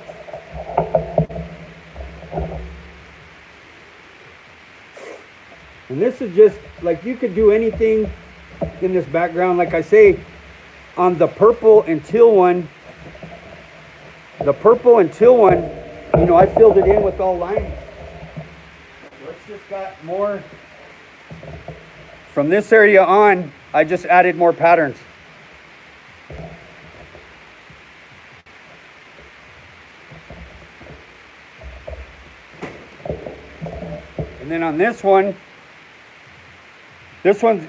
And this is just, like, you could do anything in this background. Like I say, on the purple and teal one, you know, I filled it in with all lines. Just got more from this area on. I just added more patterns. And then on this one's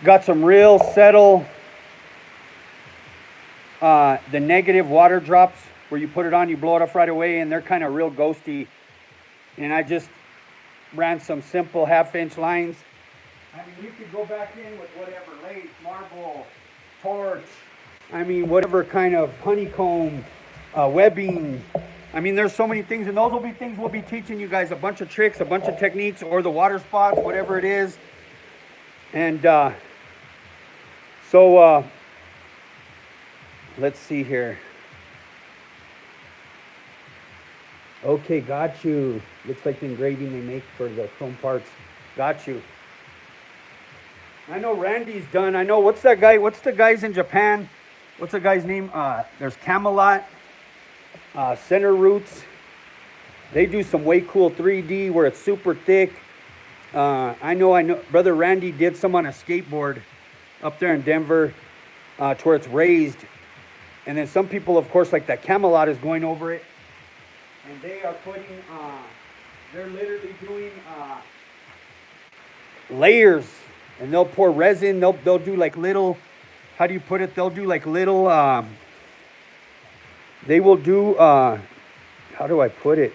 got some real settle, the negative water drops where you put it on, you blow it off right away, and they're kind of real ghosty. And I just ran some simple 1/2-inch lines. I mean, you could go back in with whatever, lace, marble, torch, I mean, whatever kind of honeycomb, webbing. I mean, there's so many things, and those will be things we'll be teaching you guys, a bunch of tricks, a bunch of techniques, or the water spots, whatever it is. And let's see here. Okay, got you. Looks like the engraving they make for the chrome parts. Got you. I know Randy's done. I know, what's that guy? What's the guys in Japan? What's the guy's name? There's Camelot, Center Roots. They do some way cool 3D where it's super thick. I know. Brother Randy did some on a skateboard up there in Denver to where it's raised. And then some people, of course, like that Camelot is going over it. And they are putting, they're literally doing layers, and they'll pour resin. They'll do like little, how do you put it? They'll do like little, they will do, how do I put it?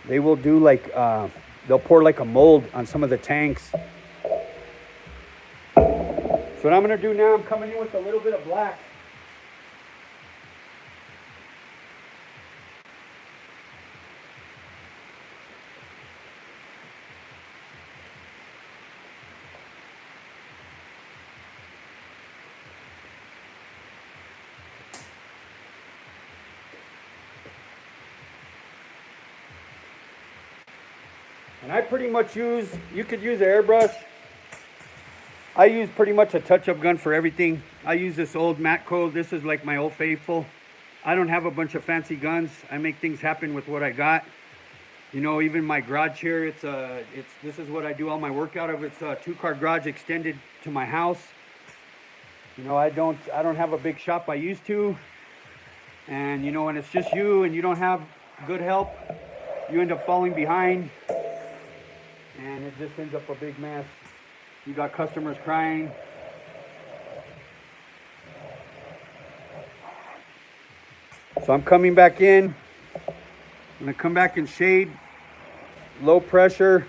They will do like, they'll pour like a mold on some of the tanks. So what I'm going to do now, I'm coming in with a little bit of black. And I pretty much use, you could use an airbrush. I use pretty much a touch-up gun for everything. I use this old Matco. This is like my Old Faithful. I don't have a bunch of fancy guns. I make things happen with what I got. You know, even my garage here, this is what I do all my work out of. It's a 2-car garage extended to my house. You know, I don't have a big shop I used to. And you know, when it's just you and you don't have good help, you end up falling behind. And it just ends up a big mess. You got customers crying. So I'm coming back in. I'm gonna come back in shade, low pressure.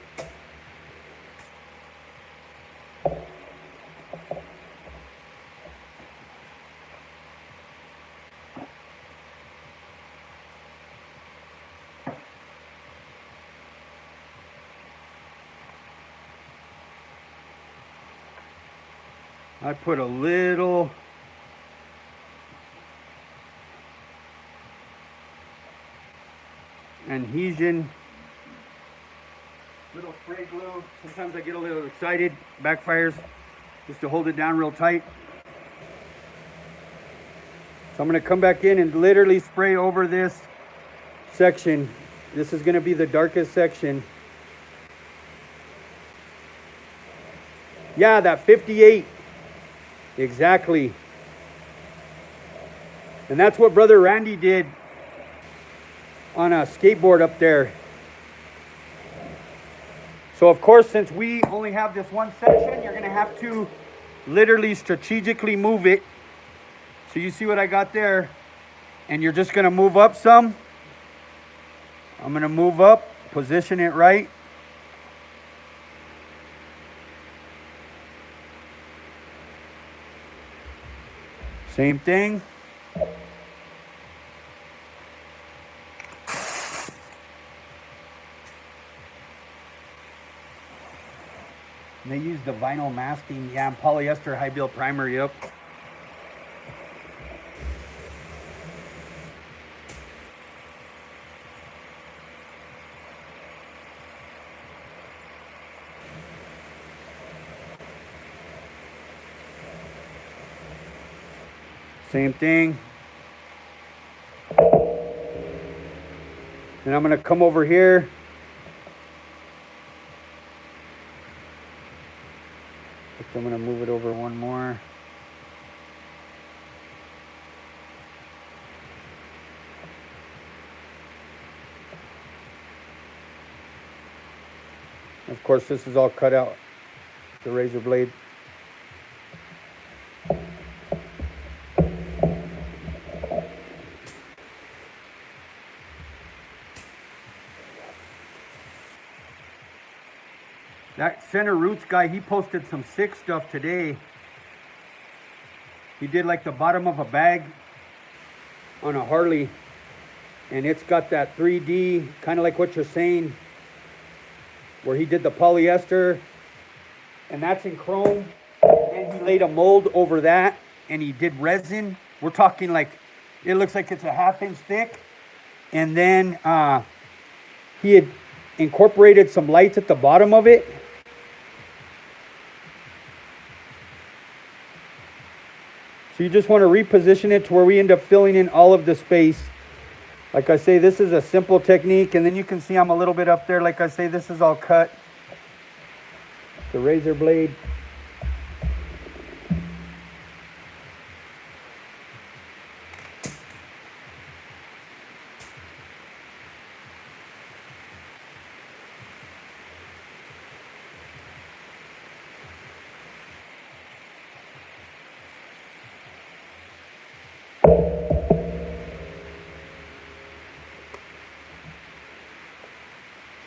I put a little adhesion, little spray glue. Sometimes I get a little excited, backfires, just to hold it down real tight. So I'm going to come back in and literally spray over this section. This is going to be the darkest section. Yeah, that 58. Exactly. And that's what Brother Randy did on a skateboard up there. So of course, since we only have this one section, you're going to have to literally strategically move it. So you see what I got there, and you're just going to move up some. I'm going to move up, position it right. Same thing. And they use the vinyl masking, yeah, polyester high build primer, yep. Same thing. And I'm going to come over here. I'm going to move it over one more. Of course, this is all cut out, the razor blade. That Center Roots guy, he posted some sick stuff today. He did like the bottom of a bag on a Harley, and it's got that 3D, kind of like what you're saying, where he did the polyester, and that's in chrome, and he laid a mold over that, and he did resin. We're talking like, it looks like it's a 1/2 inch thick, and then he had incorporated some lights at the bottom of it. So you just want to reposition it to where we end up filling in all of the space. Like I say, this is a simple technique, and then you can see I'm a little bit up there. Like I say, this is all cut. The razor blade.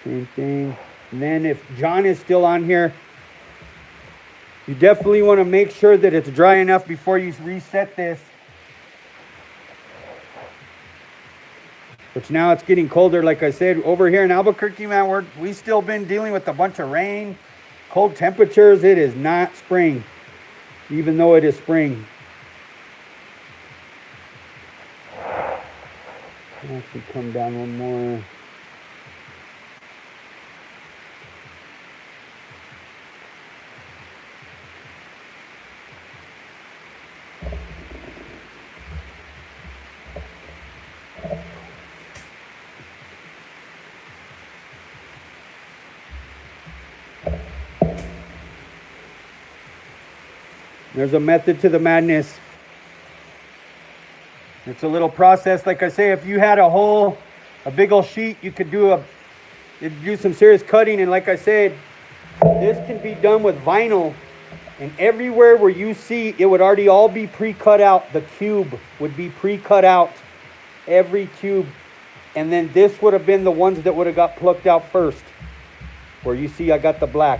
Same thing. And then if John is still on here, you definitely want to make sure that it's dry enough before you reset this. Which now it's getting colder. Like I said, over here in Albuquerque, man, we still been dealing with a bunch of rain, cold temperatures. It is not spring, even though it is spring. I'll actually come down one more. There's a method to the madness. It's a little process. Like I say, if you had a big old sheet, you could do some serious cutting. And like I said, this can be done with vinyl. And everywhere where you see, it would already all be pre-cut out. The cube would be pre-cut out. Every cube. And then this would have been the ones that would have got plucked out first. Where you see I got the black.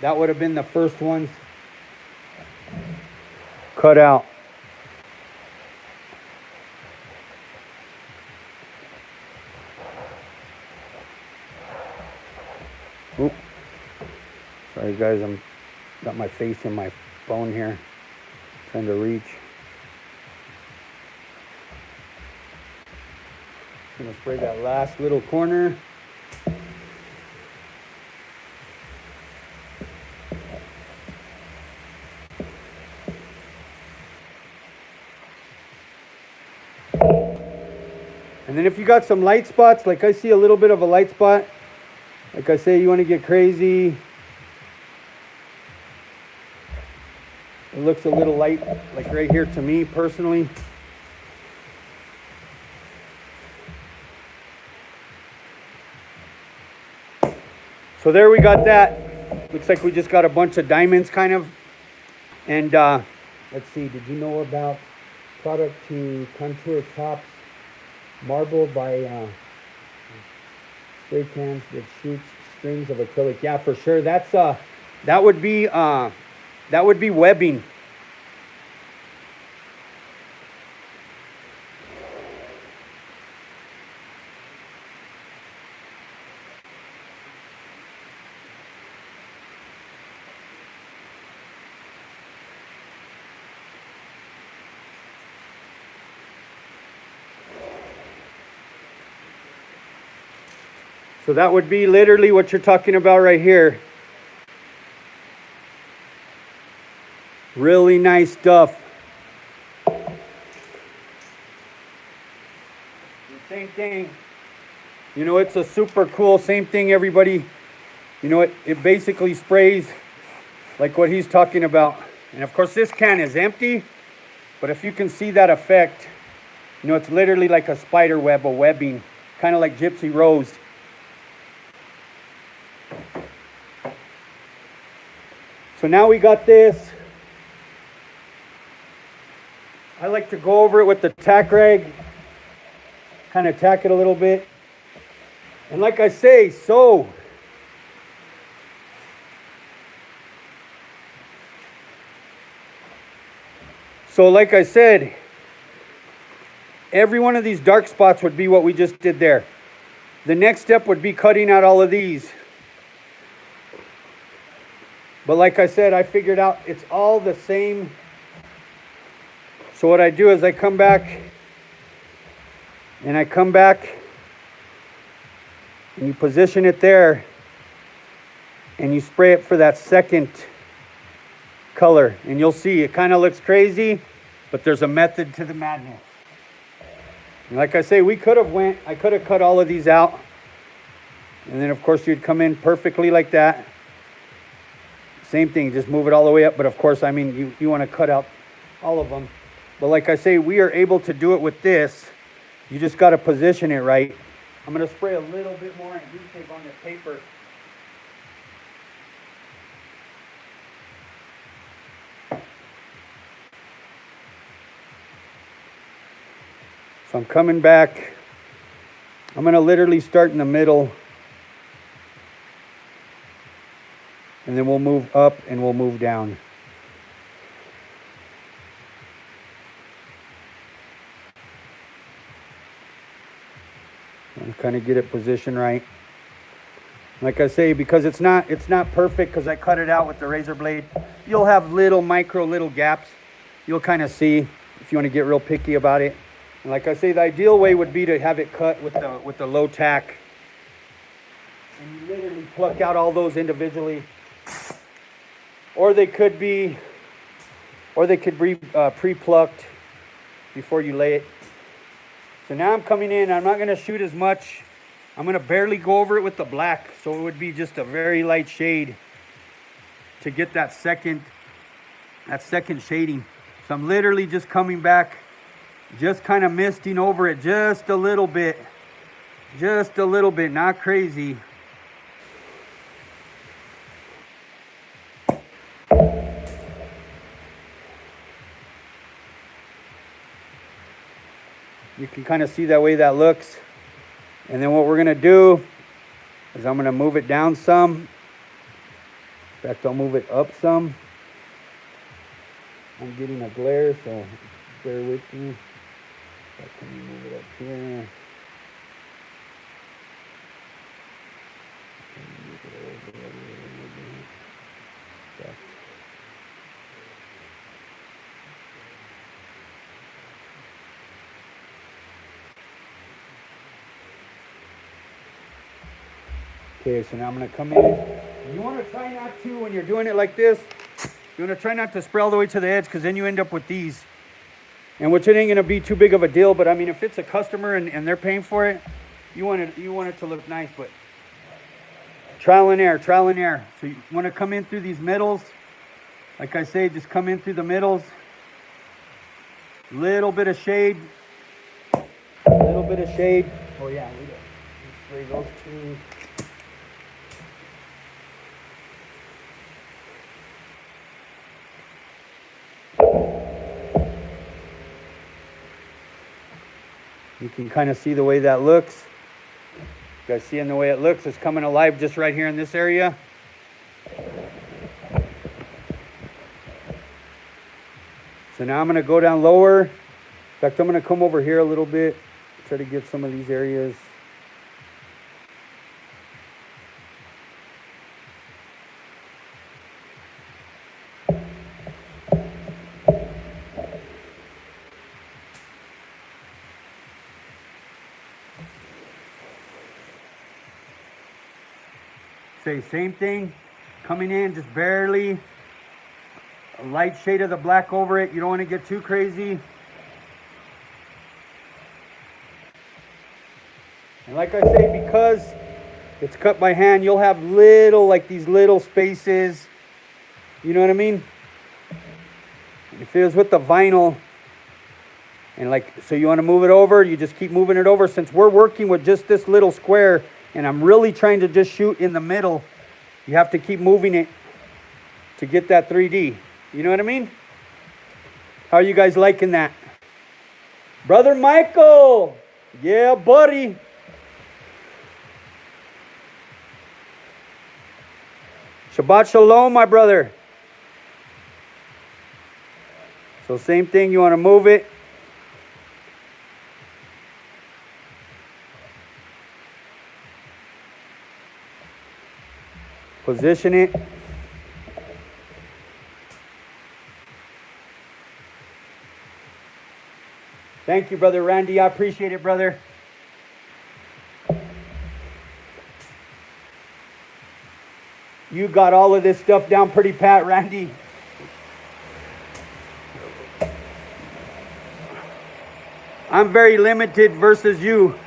That would have been the first ones cut out. Oop. Sorry guys, I'm Got my face in my phone here, trying to reach. Gonna spray that last little corner. And then if you got some light spots, like I see a little bit of a light spot, like I say, you want to get crazy. It looks a little light, like right here to me personally. So there we got that. Looks like we just got a bunch of diamonds kind of. And let's see, did you know about product to contour tops marble by spray cans that shoots strings of acrylic? Yeah, for sure. That's that would be webbing. So that would be literally what you're talking about right here. Really nice stuff. The same thing. You know, it's a super cool, same thing, everybody. You know, it basically sprays like what he's talking about. And of course, this can is empty. But if you can see that effect, you know, it's literally like a spider web, a webbing, kind of like Gypsy Rose. So now we got this. I like to go over it with the tack rag, kind of tack it a little bit. And like I say, so like I said, every one of these dark spots would be what we just did there. The next step would be cutting out all of these. But like I said, I figured out it's all the same. So what I do is I come back and you position it there and you spray it for that second color. And you'll see it kind of looks crazy, but there's a method to the madness. And like I say, I could have cut all of these out. And then of course you'd come in perfectly like that. Same thing, just move it all the way up. But of course, I mean, you want to cut out all of them. But like I say, we are able to do it with this. You just got to position it right. I'm going to spray a little bit more adhesive on this paper. So I'm coming back. I'm going to literally start in the middle. And then we'll move up and we'll move down. And kind of get it positioned right. Like I say, because it's not perfect because I cut it out with the razor blade. You'll have little gaps. You'll kind of see if you want to get real picky about it. And like I say, the ideal way would be to have it cut with the low tack. And you literally pluck out all those individually. Or they could be pre-plucked before you lay it. So now I'm coming in. I'm not going to shoot as much. I'm going to barely go over it with the black. So it would be just a very light shade to get that second shading. So I'm literally just coming back, just kind of misting over it just a little bit. Just a little bit, not crazy. You can kind of see that way that looks. And then what we're going to do is I'm going to move it down some. In fact, I'll move it up some. I'm getting a glare, so bear with me. Can you move it up here? Okay, so now I'm going to come in. You want to try not to, when you're doing it like this, you want to try not to spray all the way to the edge, because then you end up with these. And which it ain't going to be too big of a deal, but I mean, if it's a customer and they're paying for it, you want it to look nice, but trial and error, trial and error. So you want to come in through these middles. Like I say, just come in through the middles. Little bit of shade. Little bit of shade. Oh yeah, we spray those two. You can kind of see the way that looks. You guys seeing the way it looks? It's coming alive just right here in this area. So now I'm going to go down lower. In fact, I'm going to come over here a little bit. Try to get some of these areas. Say same thing, coming in just barely, a light shade of the black over it. You don't want to get too crazy. And like I say, because it's cut by hand, you'll have like these little spaces. You know what I mean? If it was with the vinyl, and so you want to move it over, you just keep moving it over. Since we're working with just this little square, and I'm really trying to just shoot in the middle, you have to keep moving it to get that 3D. You know what I mean? How are you guys liking that? Brother Michael! Yeah, buddy! Shabbat shalom, my brother. So same thing, you want to move it. Position it. Thank you, Brother Randy. I appreciate it, brother. You got all of this stuff down pretty pat, Randy. I'm very limited versus you.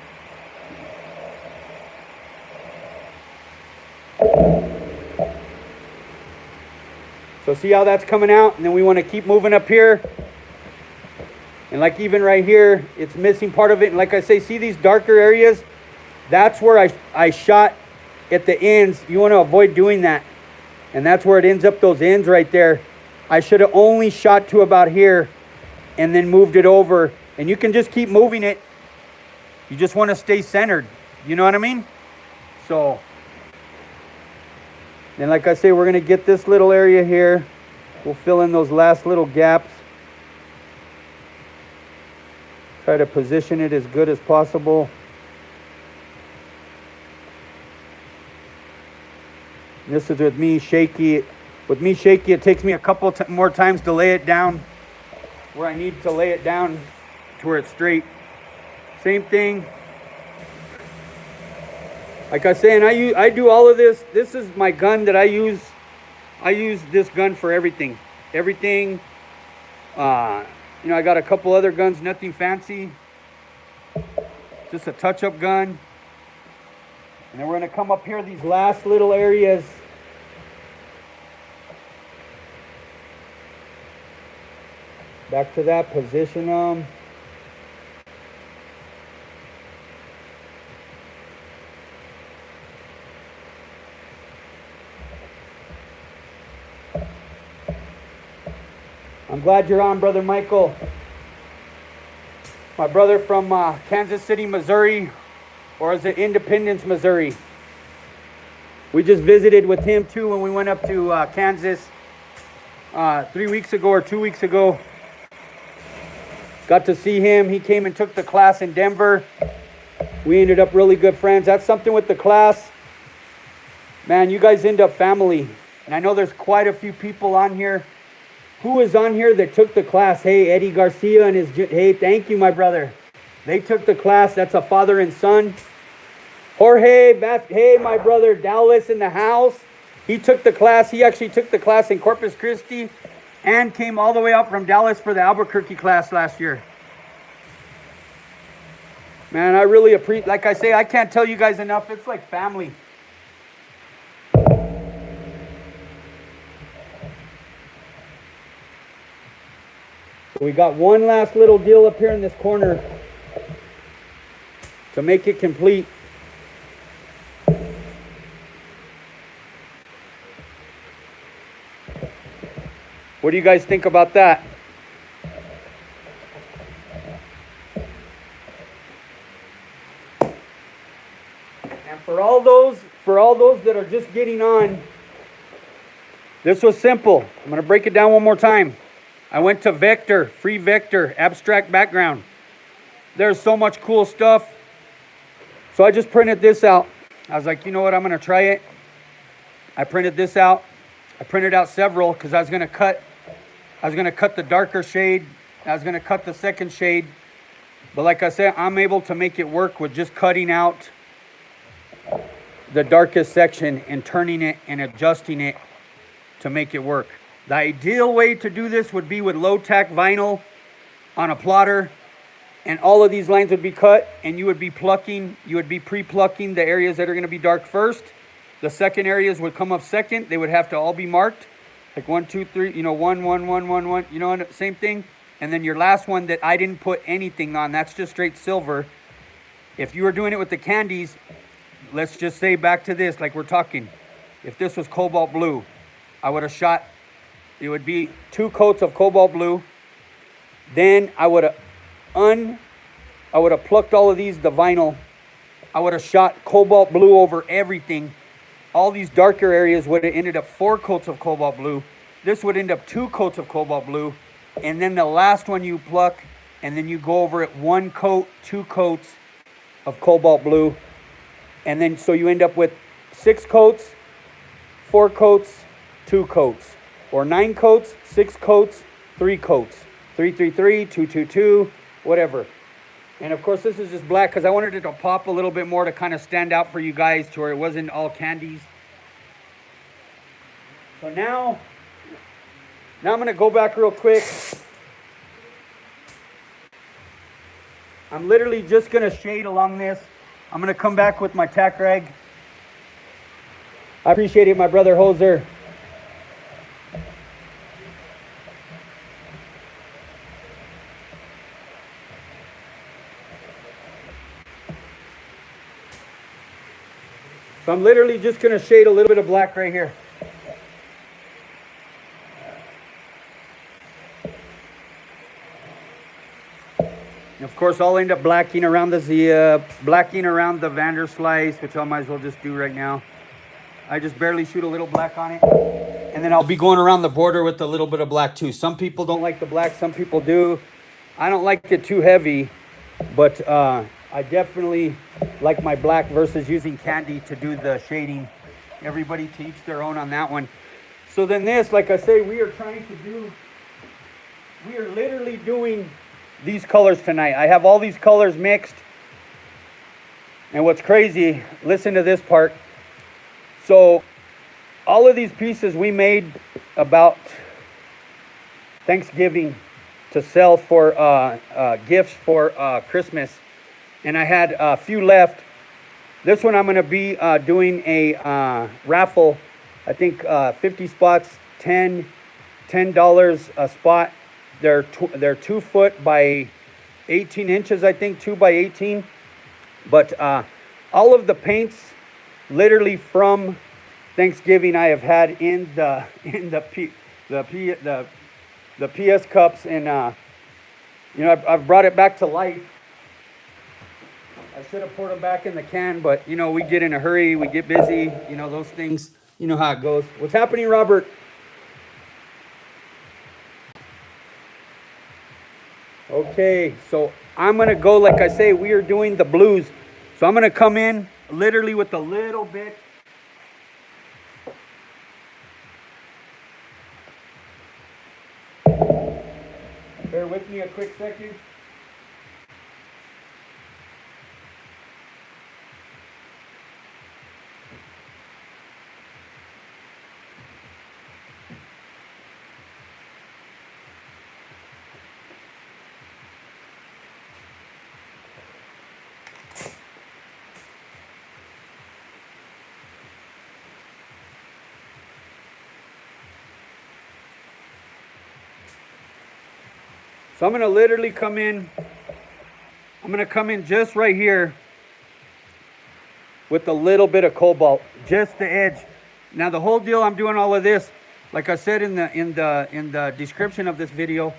So see how that's coming out? And then we want to keep moving up here. And like even right here, it's missing part of it. And like I say, see these darker areas? That's where I shot at the ends. You want to avoid doing that. And that's where it ends up, those ends right there. I should have only shot to about here and then moved it over. And you can just keep moving it. You just want to stay centered. You know what I mean? So... and like I say, we're going to get this little area here. We'll fill in those last little gaps. Try to position it as good as possible. This is with me shaky. With me shaky, it takes me a couple more times to lay it down where I need to lay it down to where it's straight. Same thing. Like I say, and I do all of this. This is my gun that I use. I use this gun for everything. Everything. You know, I got a couple other guns, nothing fancy. Just a touch-up gun. And then we're going to come up here, these last little areas. Back to that, position them. I'm glad you're on, Brother Michael. My brother from Kansas City, Missouri, or is it Independence, Missouri? We just visited with him too when we went up to Kansas 3 weeks ago or 2 weeks ago. Got to see him. He came and took the class in Denver. We ended up really good friends. That's something with the class. Man, you guys end up family. And I know there's quite a few people on here. Who is on here that took the class? Hey, Eddie Garcia and his... Hey, thank you, my brother. They took the class. That's a father and son. Jorge, hey, my brother Dallas in the house. He took the class. He actually took the class in Corpus Christi and came all the way up from Dallas for the Albuquerque class last year. Man, I really appreciate, like I say, I can't tell you guys enough. It's like family. We got one last little deal up here in this corner to make it complete. What do you guys think about that? And for all those that are just getting on, this was simple. I'm going to break it down one more time. I went to Vector, free Vector, abstract background. There's so much cool stuff. So I just printed this out. I was like, you know what, I'm going to try it. I printed this out. I printed out several because I was going to cut the darker shade. I was going to cut the second shade. But like I said, I'm able to make it work with just cutting out the darkest section and turning it and adjusting it to make it work. The ideal way to do this would be with low tack vinyl on a plotter, and all of these lines would be cut, and you would be pre-plucking the areas that are going to be dark first. The second areas would come up second. They would have to all be marked, like 1, 2, 3, you know, 1, 1, 1, 1, 1, you know, same thing. And then your last one that I didn't put anything on, that's just straight silver. If you were doing it with the candies, let's just say back to this, like we're talking, if this was cobalt blue, I would have shot, it would be 2 coats of cobalt blue. Then I would have plucked all of these, the vinyl. I would have shot cobalt blue over everything. All these darker areas would have ended up 4 coats of cobalt blue. This would end up 2 coats of cobalt blue. And then the last one you pluck, and then you go over it 1 coat, 2 coats of cobalt blue. And then so you end up with 6 coats, 4 coats, 2 coats. Or 9 coats, 6 coats, 3 coats. 3, 3, 3, 2, 2, 2, whatever. And of course this is just black because I wanted it to pop a little bit more to kind of stand out for you guys to where it wasn't all candies. So now I'm going to go back real quick. I'm literally just going to shade along this. I'm going to come back with my tack rag. I appreciate it, my brother Hoser. So I'm literally just going to shade a little bit of black right here. And of course, I'll end up blacking around the Zia, blacking around the Vanderslice, which I might as well just do right now. I just barely shoot a little black on it. And then I'll be going around the border with a little bit of black too. Some people don't like the black, some people do. I don't like it too heavy, but I definitely like my black versus using candy to do the shading. Everybody to each their own on that one. So then this, like I say, we are literally doing these colors tonight. I have all these colors mixed. And what's crazy, listen to this part. So all of these pieces we made about Thanksgiving to sell for gifts for Christmas. And I had a few left. This one I'm going to be doing a raffle. I think 50 spots, $10 a spot. They're 2 foot by 18 inches, I think, 2 by 18. But all of the paints, literally from Thanksgiving, I have had in the PS cups, and you know, I've brought it back to life. I should have poured them back in the can, but you know, we get in a hurry, we get busy, you know, those things, you know how it goes. What's happening, Robert? Okay, so I'm gonna go, like I say, we are doing the blues. So I'm gonna come in literally with a little bit. Bear with me a quick second. So I'm gonna literally come in, I'm gonna come in just right here with a little bit of cobalt, just the edge. Now the whole deal, I'm doing all of this, like I said in the description of this video,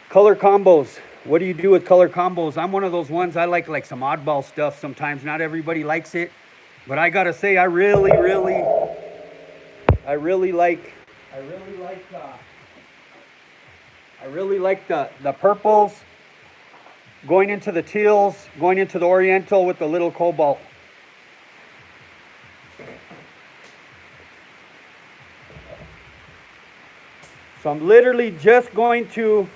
color combos. What do you do with color combos? I'm one of those ones, I like some oddball stuff sometimes. Not everybody likes it, but I gotta say, I really like the purples, going into the teals, going into the oriental with the little cobalt. So I'm literally just going to,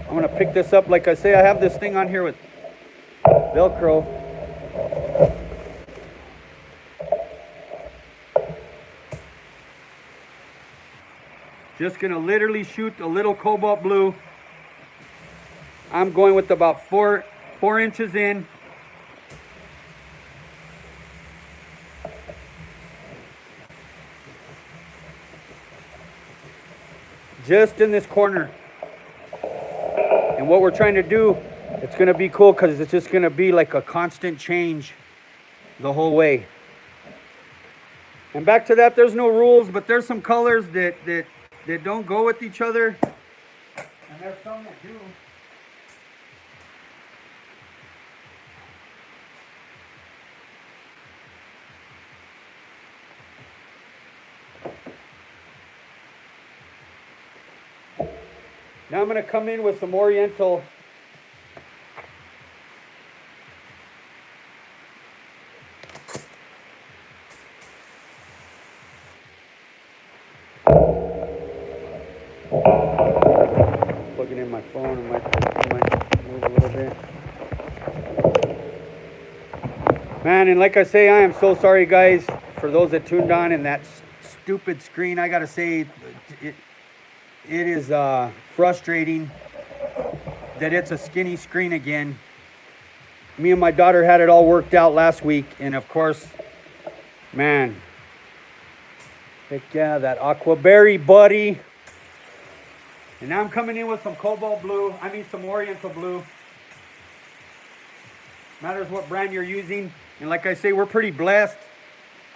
I'm going to pick this up. Like I say, I have this thing on here with Velcro. Just going to literally shoot a little cobalt blue. I'm going with about 4 inches in. Just in this corner. And what we're trying to do, it's going to be cool because it's just going to be like a constant change the whole way. And back to that, there's no rules, but there's some colors that don't go with each other. And there's some that do. Now I'm going to come in with some oriental. Plugging in my phone, I might move a little bit. Man, and like I say, I am so sorry, guys, for those that tuned on and that stupid screen. I got to say, it is frustrating that it's a skinny screen again. Me and my daughter had it all worked out last week, and of course, man, heck yeah, that aqua berry buddy. And now I'm coming in with some cobalt blue, some oriental blue. Matters what brand you're using. And like I say, we're pretty blessed.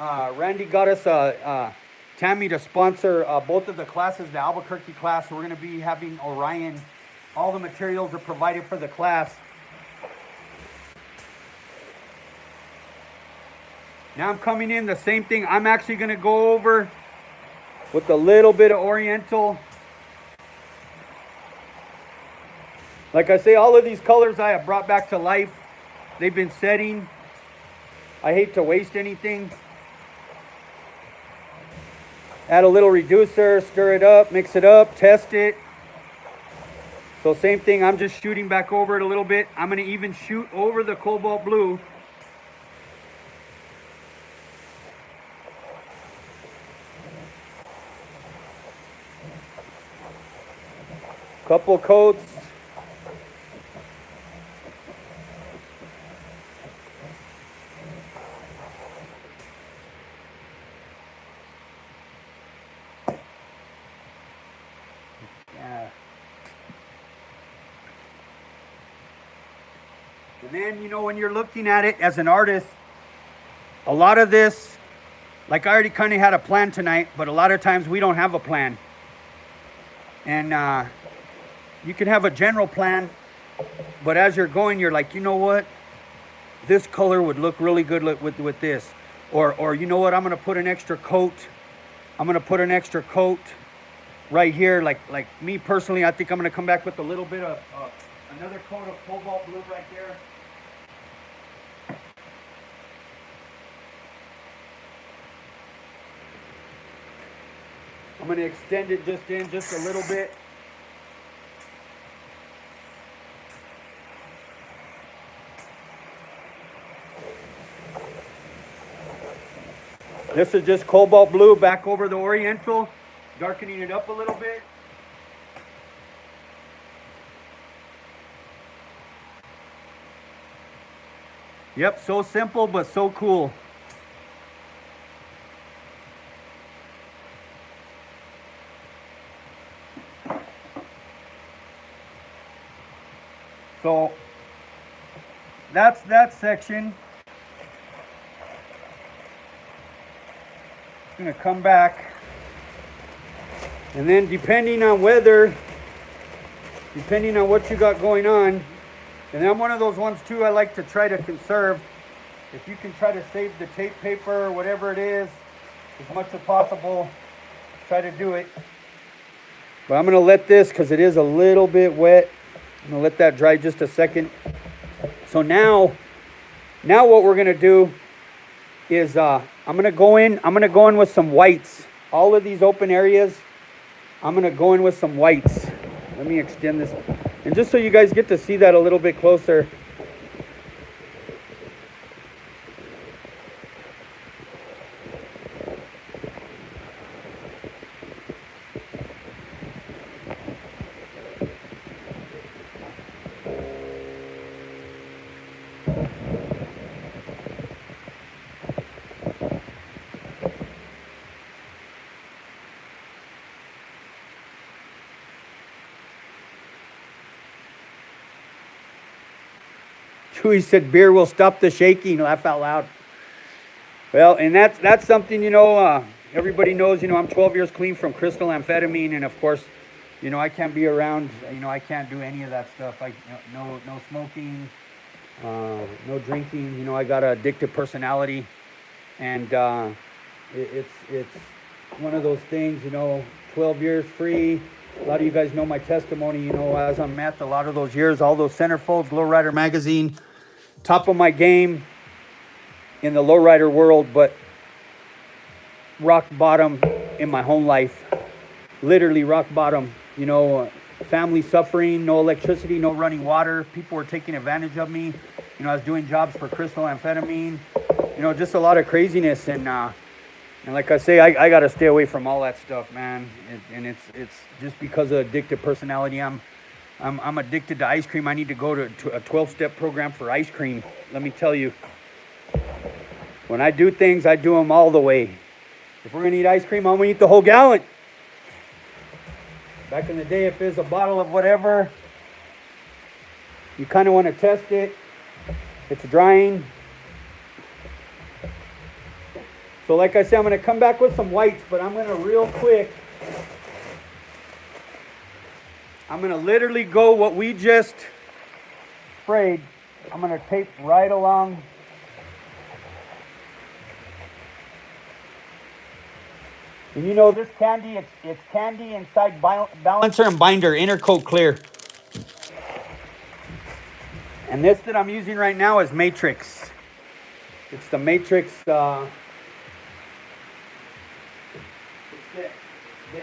Randy got us Tammy to sponsor both of the classes, the Albuquerque class. We're going to be having Orion. All the materials are provided for the class. Now I'm coming in the same thing. I'm actually going to go over with a little bit of oriental. Like I say, all of these colors I have brought back to life. They've been setting. I hate to waste anything. Add a little reducer, stir it up, mix it up, test it. So same thing, I'm just shooting back over it a little bit. I'm going to even shoot over the cobalt blue. Couple coats. And then, you know, when you're looking at it as an artist, a lot of this, like I already kind of had a plan tonight, but a lot of times we don't have a plan. And you can have a general plan, but as you're going, you're like, you know what? This color would look really good with this. Or you know what? I'm going to put an extra coat. I'm going to put an extra coat right here. Like me personally, I think I'm going to come back with a little bit of another coat of cobalt blue right there. I'm going to extend it just a little bit. This is just cobalt blue back over the oriental, darkening it up a little bit. Yep, so simple but so cool. So that's that section. It's gonna come back. And then depending on weather, depending on what you got going on, and I'm one of those ones too, I like to try to conserve. If you can try to save the tape paper or whatever it is, as much as possible, try to do it. But I'm gonna let this, because it is a little bit wet, I'm gonna let that dry just a second. So now what we're gonna do is I'm gonna go in with some whites. All of these open areas, I'm gonna go in with some whites. Let me extend this. And just so you guys get to see that a little bit closer. Chewy said beer will stop the shaking. Laugh out loud. Well, and that's something, everybody knows, I'm 12 years clean from crystal amphetamine. And of course, I can't be around, I can't do any of that stuff. No smoking, no drinking. I got an addictive personality. And it's one of those things, 12 years free. A lot of you guys know my testimony, as on meth, a lot of those years, all those centerfolds, Lowrider magazine, top of my game in the lowrider world, but rock bottom in my home life. Literally rock bottom, family suffering, no electricity, no running water. People were taking advantage of me. I was doing jobs for crystal amphetamine, just a lot of craziness. And like I say, I got to stay away from all that stuff, man. And it's just because of addictive personality. I'm addicted to ice cream. I need to go to a 12-step program for ice cream. Let me tell you, when I do things, I do them all the way. If we're going to eat ice cream, I'm going to eat the whole gallon. Back in the day, if there's a bottle of whatever, you kind of want to test it. It's drying. So like I said, I'm going to come back with some whites, but I'm going to real quick, I'm going to literally go what we just sprayed. I'm going to tape right along. And this candy, it's candy inside balancer and binder, inner coat clear. And this that I'm using right now is Matrix. It's the Matrix, it's the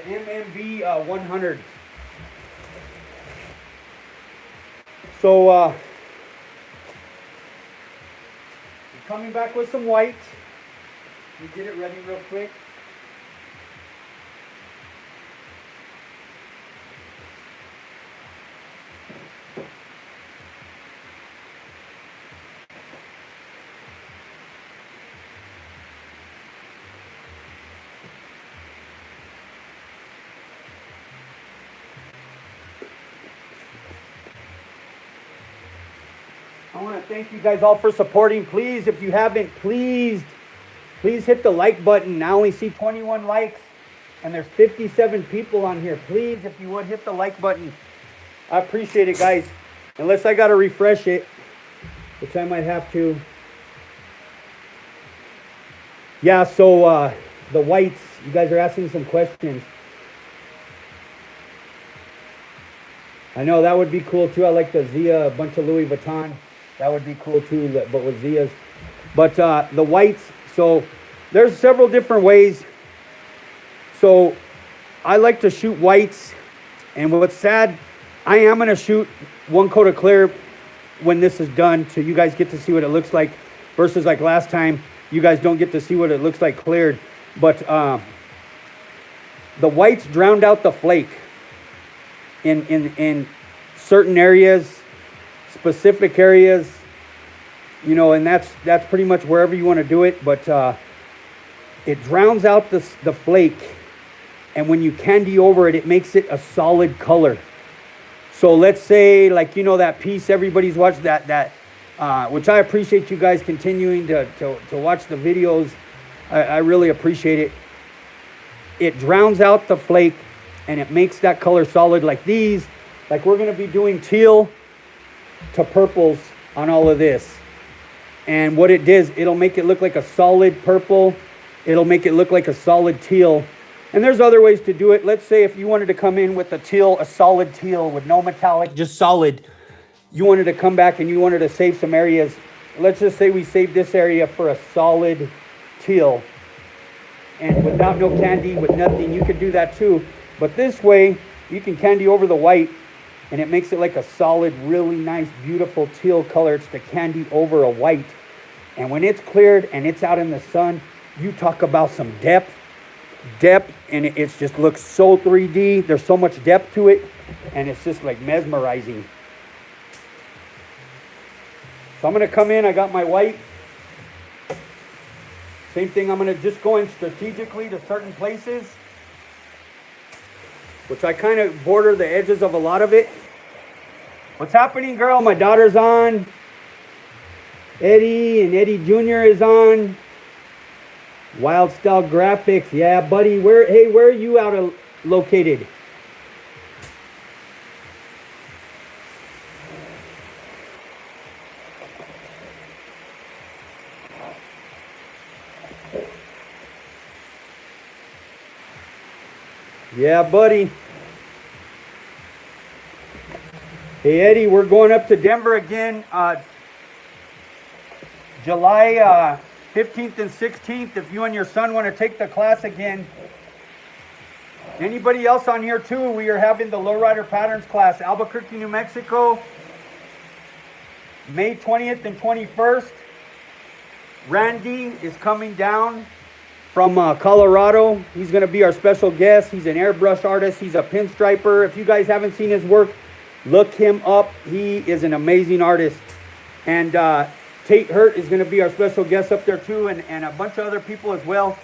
MMB 100. So, I'm coming back with some white. Let me get it ready real quick. I want to thank you guys all for supporting. Please, if you haven't, please hit the like button. I only see 21 likes, and there's 57 people on here. Please, if you would, hit the like button. I appreciate it, guys. Unless I got to refresh it, which I might have to. Yeah, so the whites, you guys are asking some questions. I know that would be cool too. I like the Zia, a bunch of Louis Vuitton. That would be cool too, but with Zia's. But the whites, so there's several different ways. So I like to shoot whites. And what's sad, I am going to shoot one coat of clear when this is done, so you guys get to see what it looks like, versus like last time, you guys don't get to see what it looks like cleared. But the whites drowned out the flake in certain areas, specific areas, and that's pretty much wherever you want to do it. But it drowns out the flake, and when you candy over it, it makes it a solid color. So let's say, like, you know, that piece everybody's watched, which I appreciate you guys continuing to watch the videos. I really appreciate it. It drowns out the flake and it makes that color solid like these. Like we're going to be doing teal to purples on all of this. And what it does, it'll make it look like a solid purple. It'll make it look like a solid teal. And there's other ways to do it. Let's say if you wanted to come in with a teal, a solid teal with no metallic, just solid. You wanted to come back and you wanted to save some areas. Let's just say we saved this area for a solid teal. And without no candy, with nothing, you could do that too. But this way, you can candy over the white and it makes it like a solid, really nice, beautiful teal color. It's the candy over a white. And when it's cleared and it's out in the sun, you talk about some depth, and it just looks so 3D. There's so much depth to it, and it's just like mesmerizing. So I'm going to come in. I got my white. Same thing, I'm going to just go in strategically to certain places, which I kind of border the edges of a lot of it. What's happening, girl? My daughter's on. Eddie and Eddie Jr. is on. Wild Style Graphics. Yeah, buddy. Where are you located? Yeah, buddy. Hey, Eddie, we're going up to Denver again. July 15th and 16th, if you and your son want to take the class again. Anybody else on here too? We are having the Lowrider Patterns class, Albuquerque, New Mexico, May 20th and 21st. Randy is coming down from Colorado. He's going to be our special guest. He's an airbrush artist. He's a pinstriper. If you guys haven't seen his work, look him up. He is an amazing artist. And Tate Hurt is going to be our special guest up there too, and a bunch of other people as well.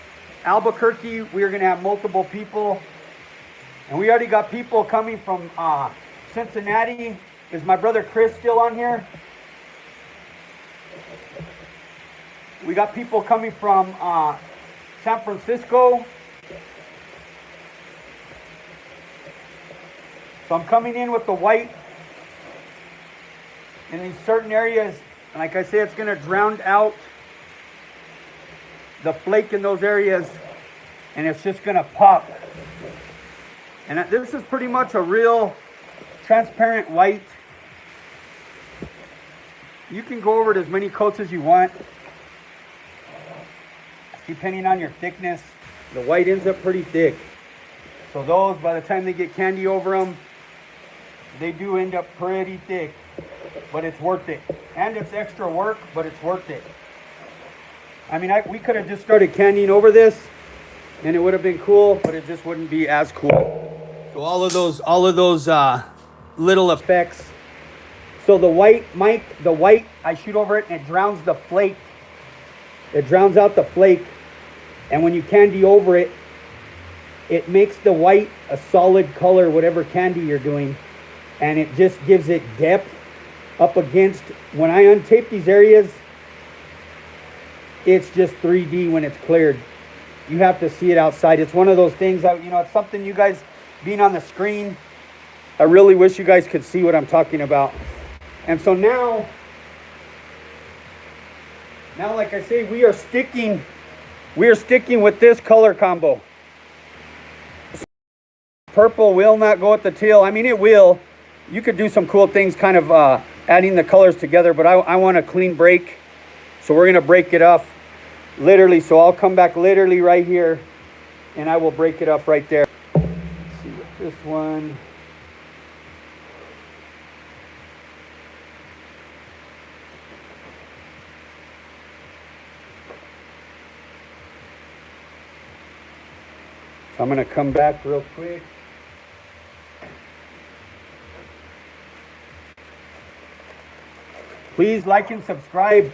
Albuquerque, we're going to have multiple people. And we already got people coming from Cincinnati. Is my brother Chris still on here? We got people coming from San Francisco. So I'm coming in with the white in these certain areas. And like I say, it's going to drown out the flake in those areas, and it's just going to pop. And this is pretty much a real transparent white. You can go over it as many coats as you want, depending on your thickness. The white ends up pretty thick. So those, by the time they get candy over them, they do end up pretty thick. But it's worth it. And it's extra work, but it's worth it. I mean, we could have just started candying over this, and it would have been cool, but it just wouldn't be as cool. So all of those little effects. So the white, I shoot over it, and it drowns the flake. It drowns out the flake. And when you candy over it, it makes the white a solid color, whatever candy you're doing. And it just gives it depth up against. When I untape these areas, it's just 3D when it's cleared. You have to see it outside. It's one of those things that, you know, it's something you guys being on the screen, I really wish you guys could see what I'm talking about. And so now like I say, we are sticking with this color combo. Purple will not go with the teal. I mean, it will. You could do some cool things kind of adding the colors together, but I want a clean break. So we're going to break it up literally. So I'll come back literally right here and I will break it up right there. Let's see what this one. So I'm going to come back real quick. Please like and subscribe.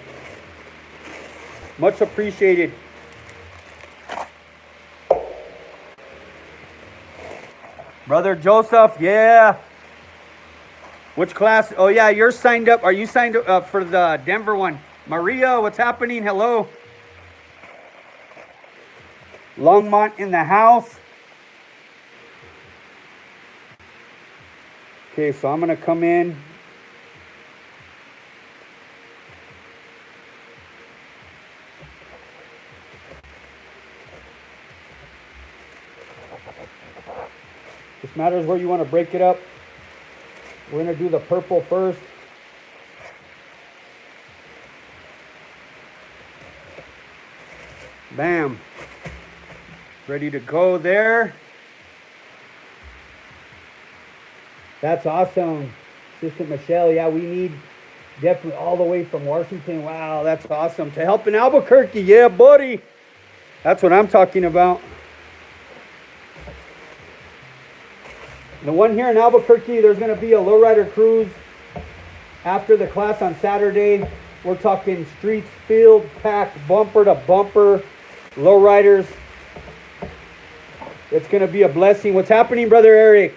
Much appreciated. Brother Joseph, yeah. Which class? Oh yeah, you're signed up. Are you signed up for the Denver one? Maria, what's happening? Hello. Longmont in the house. Okay, so I'm gonna come in. Just matters where you want to break it up. We're gonna do the purple first. Bam. Ready to go there. That's awesome. Assistant Michelle, yeah, we need definitely all the way from Washington. Wow, that's awesome. To help in Albuquerque, yeah, buddy. That's what I'm talking about. The one here in Albuquerque, there's going to be a lowrider cruise after the class on Saturday. We're talking streets, field, packed, bumper to bumper, lowriders. It's going to be a blessing. What's happening, Brother Eric?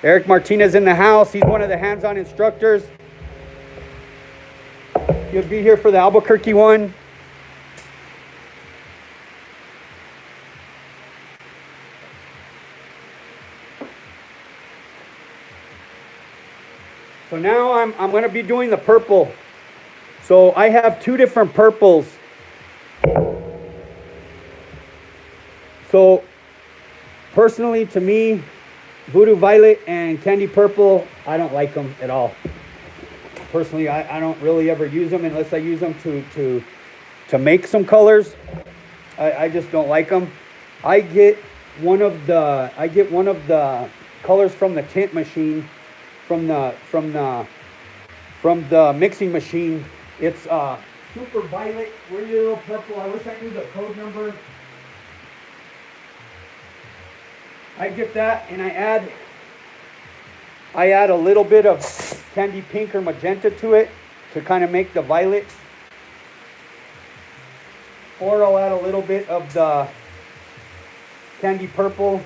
Eric Martinez in the house. He's one of the hands-on instructors. You'll be here for the Albuquerque one. So now I'm going to be doing the purple. So I have two different purples. So personally, to me, Voodoo Violet and Candy Purple, I don't like them at all. Personally, I don't really ever use them unless I use them to make some colors. I just don't like them. I get one of the colors from the tint machine, from the mixing machine. It's super violet, really little purple. I wish I knew the code number. I get that, and I add a little bit of candy pink or magenta to it to kind of make the violet. Or I'll add a little bit of the candy purple.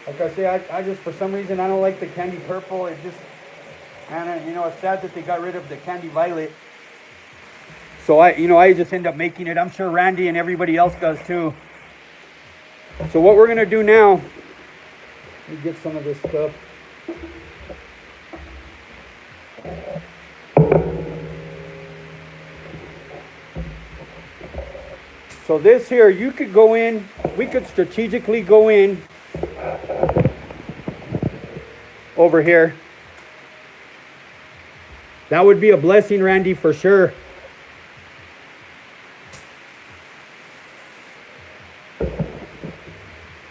Like I say, I just, for some reason, I don't like the candy purple. It just, man, you know, it's sad that they got rid of the candy violet. So I just end up making it. I'm sure Randy and everybody else does too. So what we're going to do now, let me get some of this stuff. So this here, you could go in, we could strategically go in over here. That would be a blessing, Randy, for sure.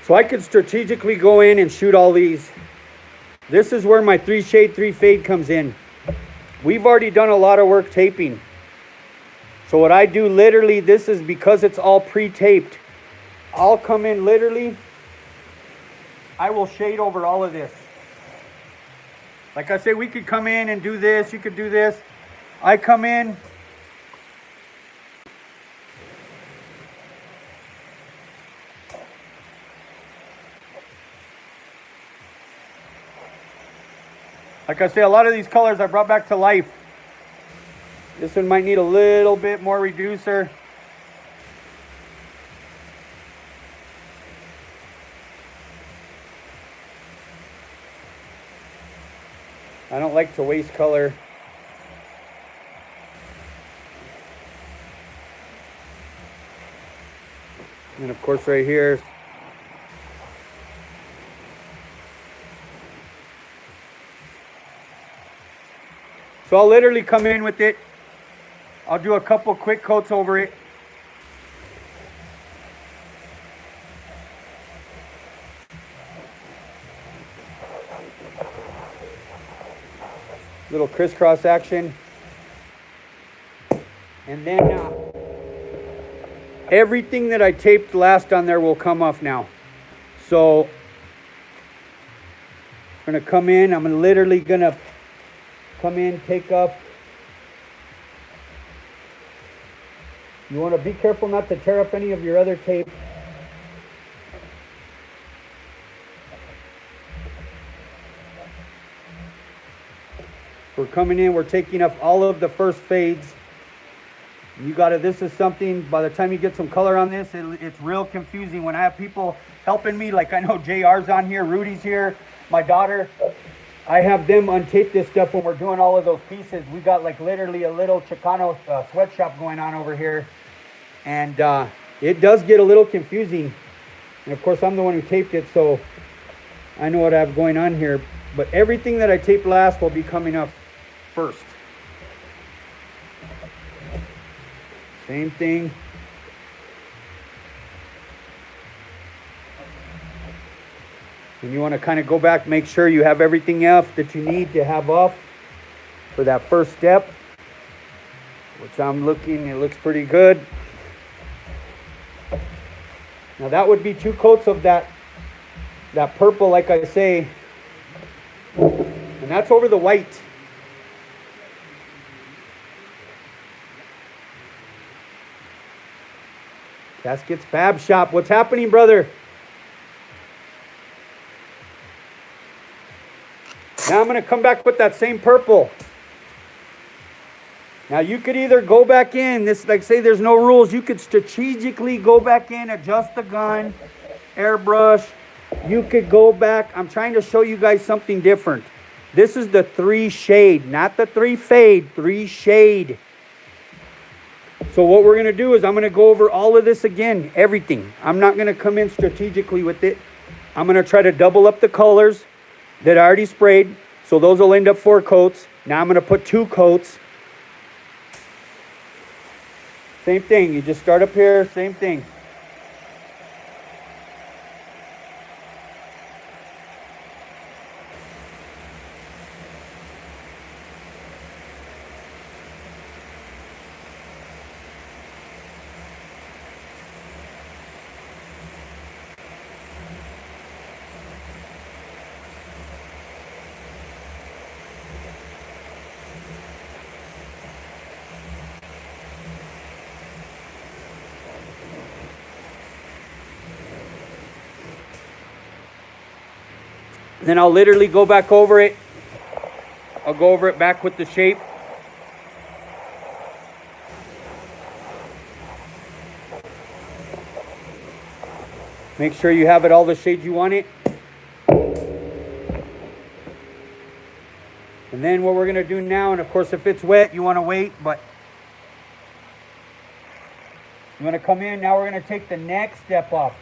So I could strategically go in and shoot all these. This is where my 3 shade, 3 fade comes in. We've already done a lot of work taping. So what I do literally, this is because it's all pre-taped. I'll come in literally, I will shade over all of this. Like I say, we could come in and do this, you could do this. I come in, like I say, a lot of these colors I brought back to life. This one might need a little bit more reducer. I don't like to waste color. And of course right here. So I'll literally come in with it. I'll do a couple quick coats over it. Little crisscross action. And then everything that I taped last on there will come off now. So I'm going to come in. I'm literally going to come in, take up. You want to be careful not to tear up any of your other tape. We're coming in, we're taking off all of the first fades. This is something, by the time you get some color on this, it's real confusing. When I have people helping me, like I know JR's on here, Rudy's here, my daughter, I have them untape this stuff when we're doing all of those pieces. We got like literally a little Chicano sweatshop going on over here. And it does get a little confusing. And of course, I'm the one who taped it, so I know what I have going on here. But everything that I taped last will be coming up first. Same thing. And you want to kind of go back, make sure you have everything else that you need to have off for that first step, which I'm looking, it looks pretty good. Now that would be 2 coats of that purple, like I say, and that's over the white. Caskets Fab Shop. What's happening, brother? Now I'm going to come back with that same purple. Now you could either go back in, this, like say there's no rules, you could strategically go back in, adjust the gun, airbrush. You could go back. I'm trying to show you guys something different. This is the 3 shade, not the 3 fade, 3 shade. So what we're going to do is I'm going to go over all of this again, everything. I'm not going to come in strategically with it. I'm going to try to double up the colors that I already sprayed. So those will end up 4 coats. Now I'm going to put 2 coats. Same thing. You just start up here, same thing. Then I'll literally go back over it. I'll go over it back with the shape. Make sure you have it all the shades you want it. And then what we're going to do now, and of course if it's wet, you want to wait, but you want to come in. Now we're going to take the next step up.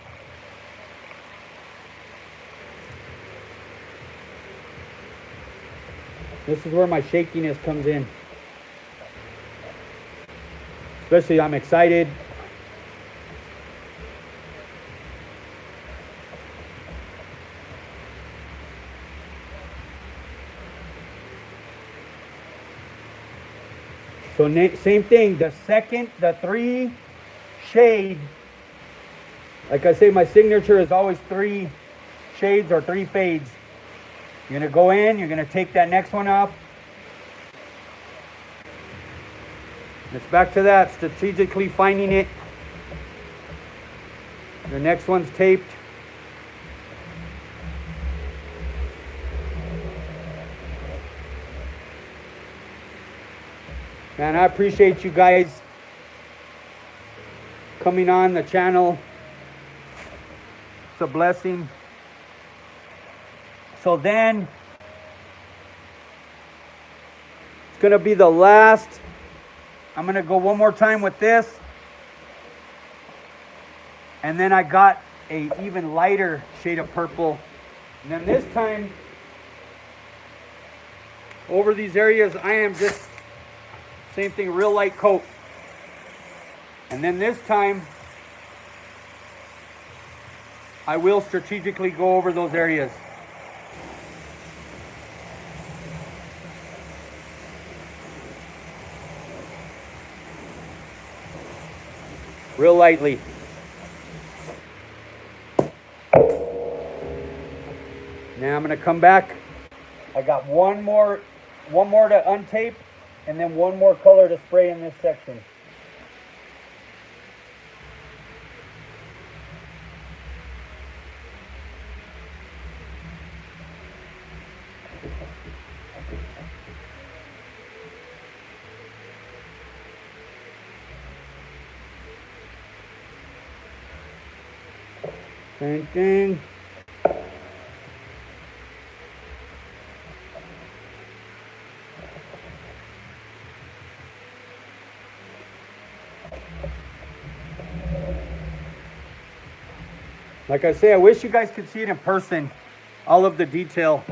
This is where my shakiness comes in. Especially I'm excited. So same thing, the 3 shade. Like I say, my signature is always 3 shades or 3 fades. You're going to go in, you're going to take that next one off. It's back to that, strategically finding it. The next one's taped. Man, I appreciate you guys coming on the channel. It's a blessing. So then, it's going to be the last. I'm going to go one more time with this. And then I got a even lighter shade of purple. And then this time, over these areas, I am just, same thing, real light coat. And then this time, I will strategically go over those areas. Real lightly. Now I'm going to come back. I got one more to untape, and then one more color to spray in this section. Same thing. Like I say, I wish you guys could see it in person, all of the detail.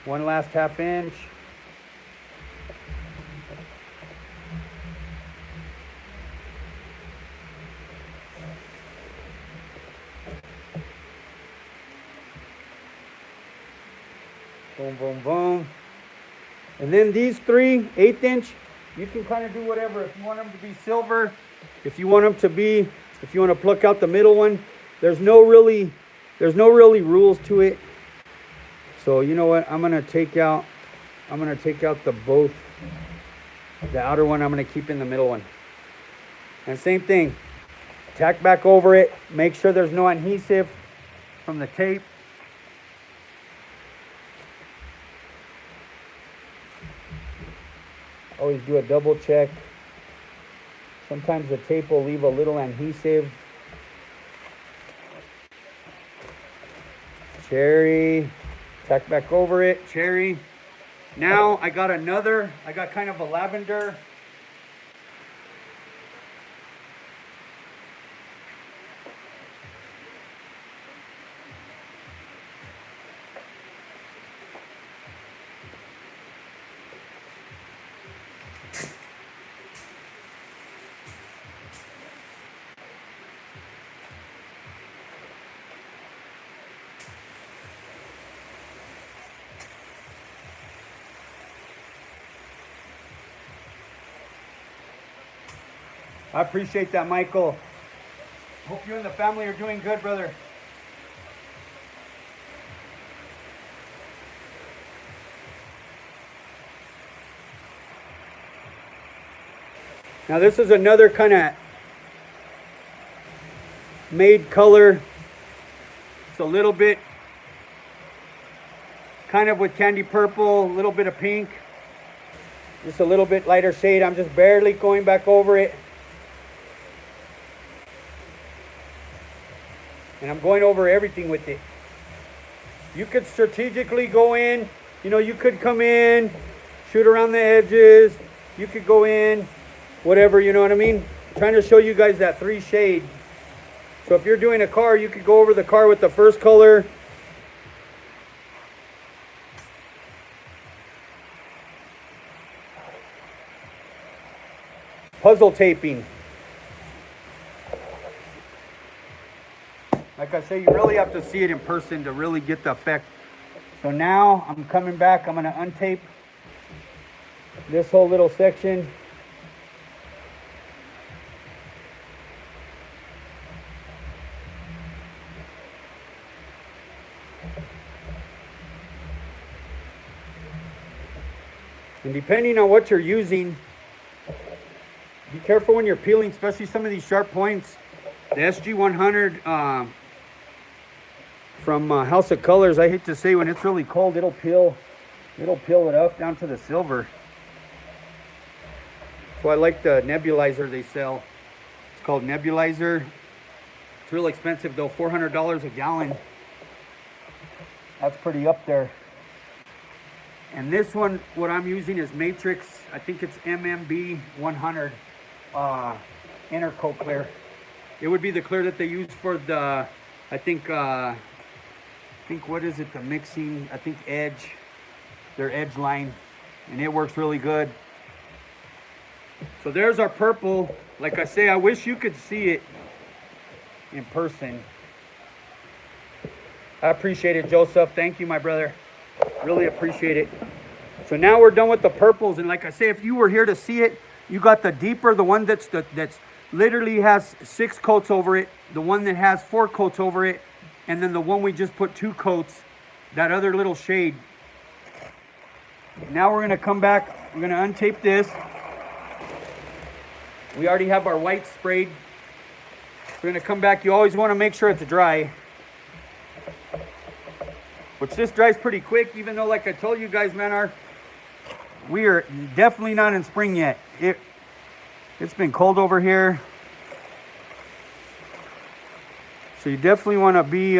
One last 1/2 inch. Boom, boom, boom. And then these 3 1/8 inch, you can kind of do whatever. If you want them to be silver, if you want them to be, if you want to pluck out the middle one, there's no really rules to it. So you know what? I'm gonna take out the both. The outer one I'm gonna keep in the middle one. And same thing. Tack back over it. Make sure there's no adhesive from the tape. Always do a double check. Sometimes the tape will leave a little adhesive. Cherry. Tack back over it. Cherry. Now I got kind of a lavender. I appreciate that, Michael. Hope you and the family are doing good, brother. Now this is another kind of made color. It's a little bit kind of with candy purple, a little bit of pink. Just a little bit lighter shade. I'm just barely going back over it. And I'm going over everything with it. You could strategically go in, you know, you could come in, shoot around the edges. You could go in, whatever, you know what I mean? I'm trying to show you guys that 3 shade. So if you're doing a car, you could go over the car with the first color. Puzzle taping. Like I say, you really have to see it in person to really get the effect. So now I'm coming back. I'm going to untape this whole little section. And depending on what you're using, be careful when you're peeling, especially some of these sharp points. The SG100 from House of Colors, I hate to say, when it's really cold, it'll peel it up down to the silver. So I like the nebulizer they sell. It's called Nebulizer. It's real expensive though, $400 a gallon. That's pretty up there. And this one, what I'm using is Matrix. I think it's MMB 100 Intercoat clear. It would be the clear that they use for the, I think what is it, the mixing, I think Edge, their Edge line, and it works really good. So there's our purple. Like I say, I wish you could see it in person. I appreciate it, Joseph. Thank you, my brother. Really appreciate it. So now we're done with the purples, and like I say, if you were here to see it, you got the deeper, the one that's literally has 6 coats over it, the one that has 4 coats over it, and then the one we just put 2 coats, that other little shade. Now we're gonna come back, we're gonna untape this. We already have our white sprayed. We're gonna come back, you always wanna make sure it's dry. Which this dries pretty quick, even though like I told you guys, man, We are definitely not in spring yet. It's been cold over here. So you definitely want to be,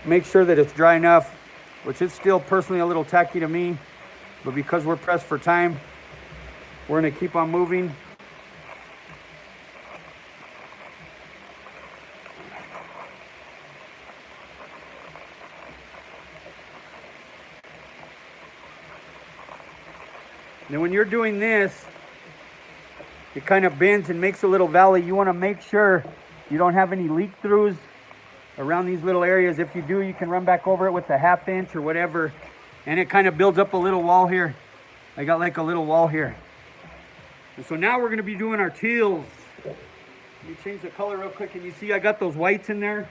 make sure that it's dry enough, which is still personally a little tacky to me, but because we're pressed for time, we're going to keep on moving. Now when you're doing this, it kind of bends and makes a little valley. You want to make sure you don't have any leak throughs around these little areas. If you do, you can run back over it with a 1/2 inch or whatever, and it kind of builds up a little wall here. I got like a little wall here. And so now we're going to be doing our teals. Let me change the color real quick. And you see I got those whites in there.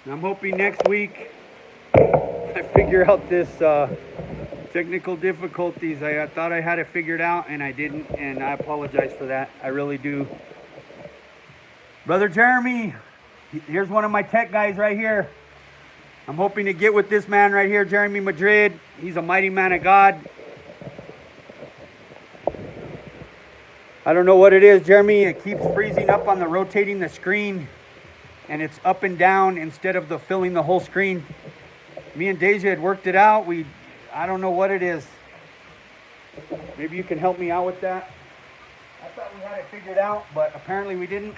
I'm hoping next week I figure out this technical difficulties. I thought I had it figured out and I didn't, and I apologize for that. I really do. Brother Jeremy, here's one of my tech guys right here. I'm hoping to get with this man right here, Jeremy Madrid. He's a mighty man of God. I don't know what it is, Jeremy. It keeps freezing up on the rotating the screen. And it's up and down instead of filling the whole screen. Me and Deja had worked it out. I don't know what it is. Maybe you can help me out with that. I thought we had it figured out, but apparently we didn't.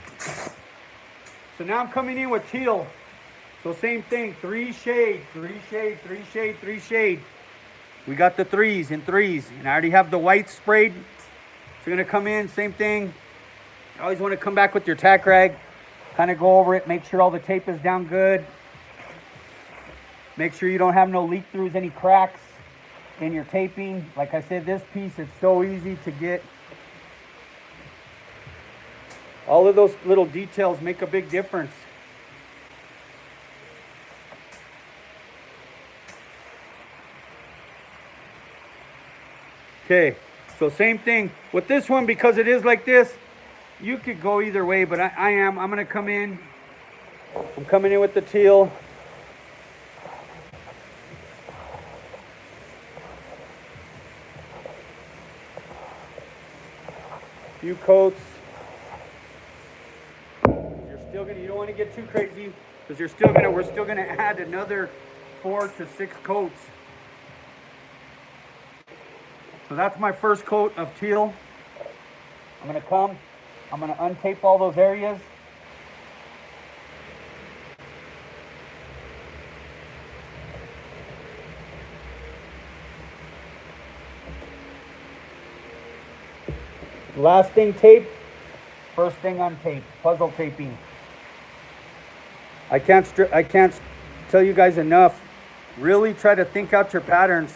So now I'm coming in with teal. So same thing, 3 shade, 3 shade, 3 shade, 3 shade. We got the 3s and 3s, and I already have the whites sprayed. So you're gonna come in, same thing. You always wanna come back with your tack rag. Kind of go over it, make sure all the tape is down good. Make sure you don't have no leak throughs, any cracks in your taping. Like I said, this piece is so easy to get. All of those little details make a big difference. Okay, so same thing with this one, because it is like this. You could go either way, but I'm going to come in. I'm coming in with the teal. Few coats. You're still going to, you don't want to get too crazy, because we're still going to add another 4 to 6 coats. So that's my first coat of teal. I'm going to untape all those areas. Last thing tape, first thing untape, puzzle taping. I can't tell you guys enough. Really try to think out your patterns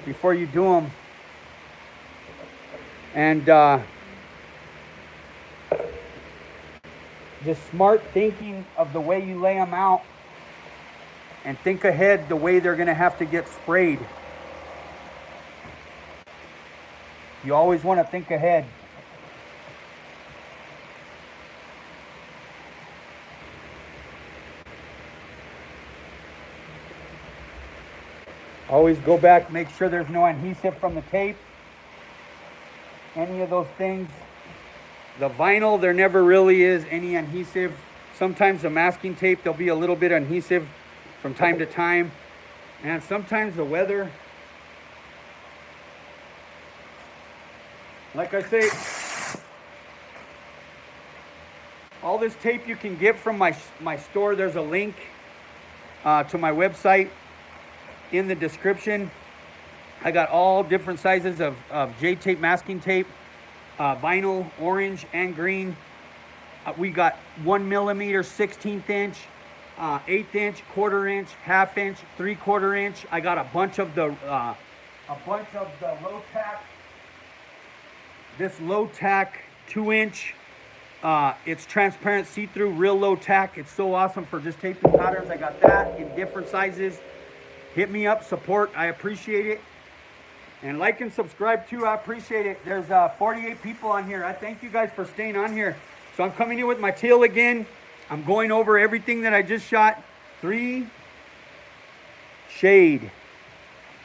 before you do them. And just smart thinking of the way you lay them out, and think ahead the way they're going to have to get sprayed. You always want to think ahead. Always go back, make sure there's no adhesive from the tape. Any of those things. The vinyl, there never really is any adhesive. Sometimes the masking tape, there'll be a little bit adhesive from time to time. And sometimes the weather. Like I say, all this tape you can get from my store. There's a link to my website in the description. I got all different sizes of J-tape masking tape. Vinyl, orange and green. We got 1 millimeter, 16th inch, 1/8 inch, 1/4 inch, 1/2 inch, 3/4 inch. I got a bunch of the low tack this low tack 2-inch. It's transparent, see-through, real low tack. It's so awesome for just taping patterns. I got that in different sizes. Hit me up, support. I appreciate it. And like and subscribe too. I appreciate it. There's 48 people on here. I thank you guys for staying on here. So I'm coming in with my teal again. I'm going over everything that I just shot. 3 shade.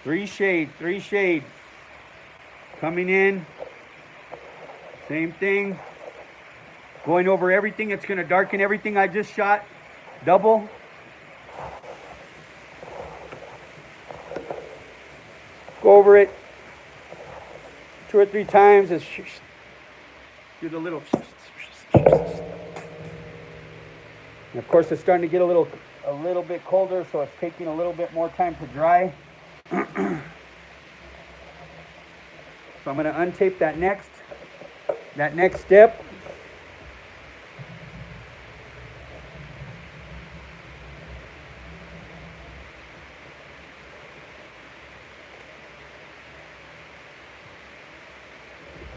3 shade. 3 shade. Coming in. Same thing. Going over everything. It's going to darken everything I just shot. Double. Go over it 2 or 3 times. Just do the little. And of course, it's starting to get a little bit colder, so it's taking a little bit more time to dry. So I'm going to untape that next step.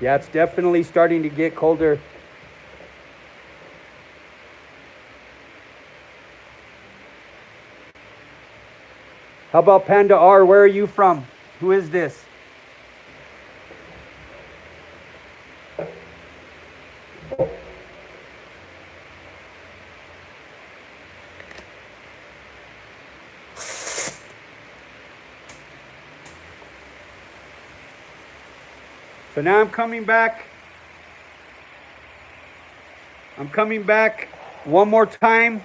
Yeah, it's definitely starting to get colder. How about Panda R? Where are you from? Who is this? So now I'm coming back. One more time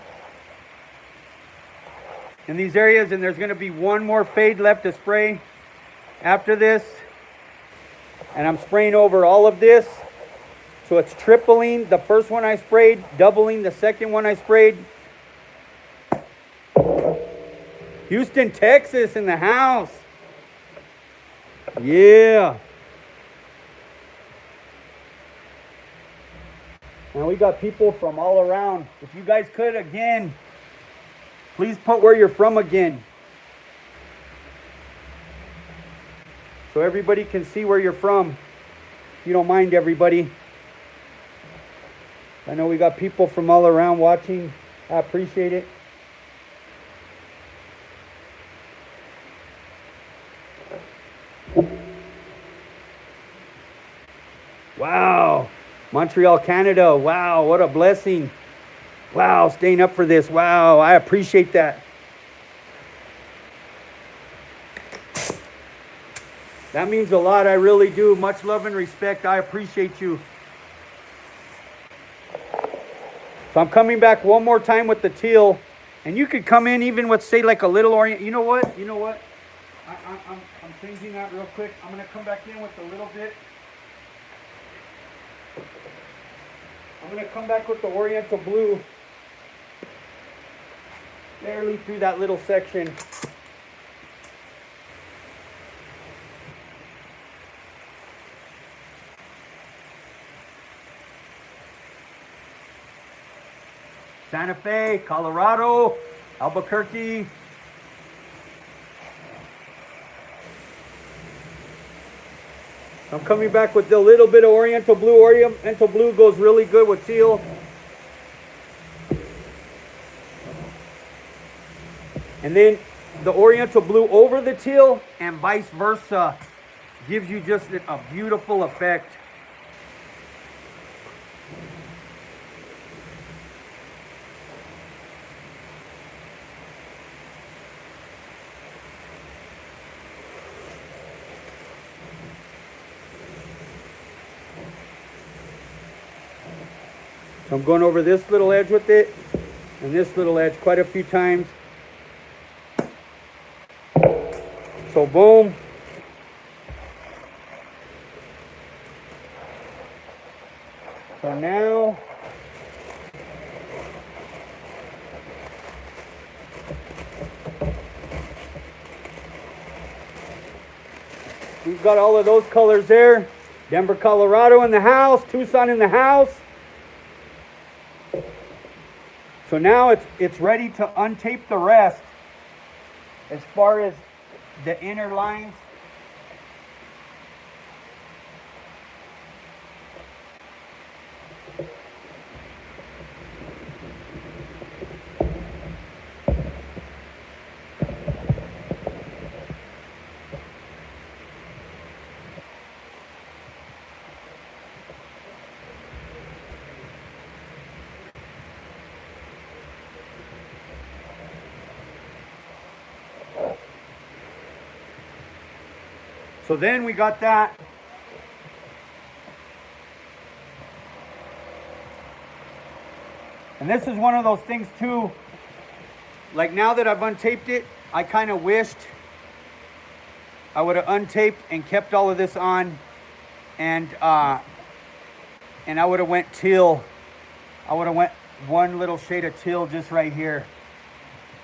in these areas, and there's going to be one more fade left to spray after this. And I'm spraying over all of this. So it's tripling the first one I sprayed, doubling the second one I sprayed. Houston, Texas in the house. Yeah. And we got people from all around. If you guys could, again, please put where you're from again. So everybody can see where you're from. If you don't mind, everybody. I know we got people from all around watching. I appreciate it. Wow. Montreal, Canada. Wow, what a blessing. Wow, staying up for this. Wow, I appreciate that. That means a lot. I really do. Much love and respect. I appreciate you. So I'm coming back one more time with the teal. And you could come in even with, say, like a little orient. You know what? I'm changing that real quick. I'm going to come back in with a little bit. I'm going to come back with the Oriental Blue. Barely through that little section. Santa Fe, Colorado, Albuquerque. I'm coming back with a little bit of Oriental Blue. Oriental Blue goes really good with teal. And then the Oriental Blue over the teal and vice versa gives you just a beautiful effect. So I'm going over this little edge with it and this little edge quite a few times. So boom. So now we've got all of those colors there. Denver, Colorado in the house, Tucson in the house. So now it's ready to untape the rest as far as the inner lines. So then we got that. And this is one of those things too, like now that I've untaped it, I kind of wished I would have untaped and kept all of this on, and I would have went teal. I would have went one little shade of teal just right here.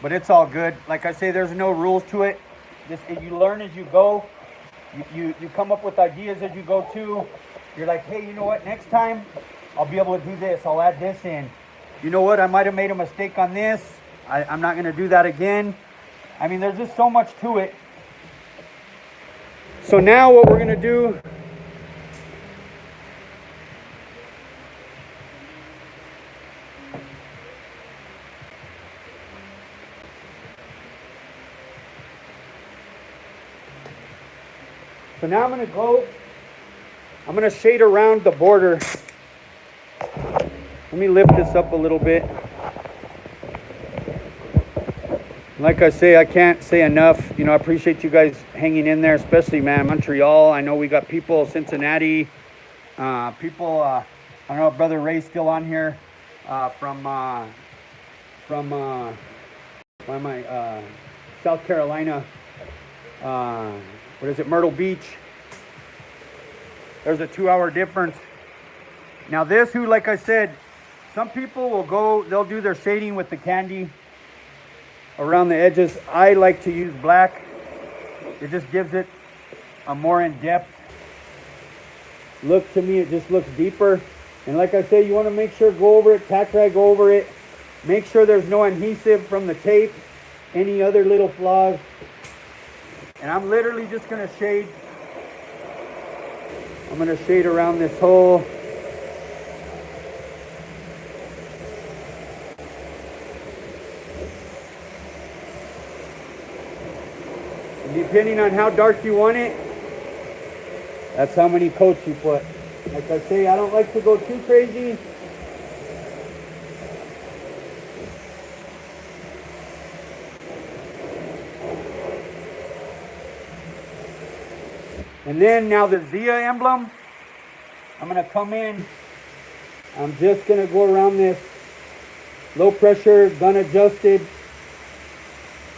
But it's all good. Like I say, there's no rules to it. Just you learn as you go. You come up with ideas as you go too. You're like, hey, you know what? Next time I'll be able to do this. I'll add this in. You know what? I might have made a mistake on this. I'm not going to do that again. I mean, there's just so much to it. So now what we're going to do, so now I'm going to shade around the border. Let me lift this up a little bit. Like I say, I can't say enough. You know, I appreciate you guys hanging in there, especially, man, Montreal. I know we got people, Cincinnati, people, I don't know if Brother Ray's still on here, from South Carolina. What is it, Myrtle Beach? There's a 2-hour difference. Now this, like I said, some people will go, they'll do their shading with the candy around the edges. I like to use black. It just gives it a more in-depth look to me. It just looks deeper. And like I say, you want to make sure, go over it, tack rag over it. Make sure there's no adhesive from the tape, any other little flaws. And I'm literally just going to shade. I'm going to shade around this hole. Depending on how dark you want it, that's how many coats you put. Like I say, I don't like to go too crazy. And then now the Zia emblem, I'm going to come in. I'm just going to go around this low pressure, gun adjusted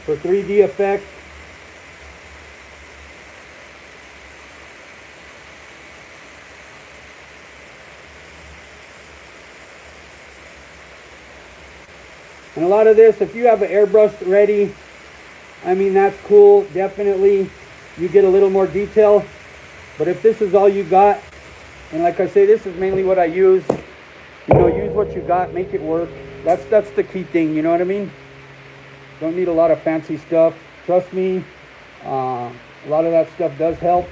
for 3D effect. And a lot of this, if you have an airbrush ready, I mean, that's cool. Definitely, you get a little more detail. But if this is all you got, and like I say, this is mainly what I use. You know, use what you got, make it work. That's the key thing, you know what I mean? Don't need a lot of fancy stuff. Trust me, a lot of that stuff does help.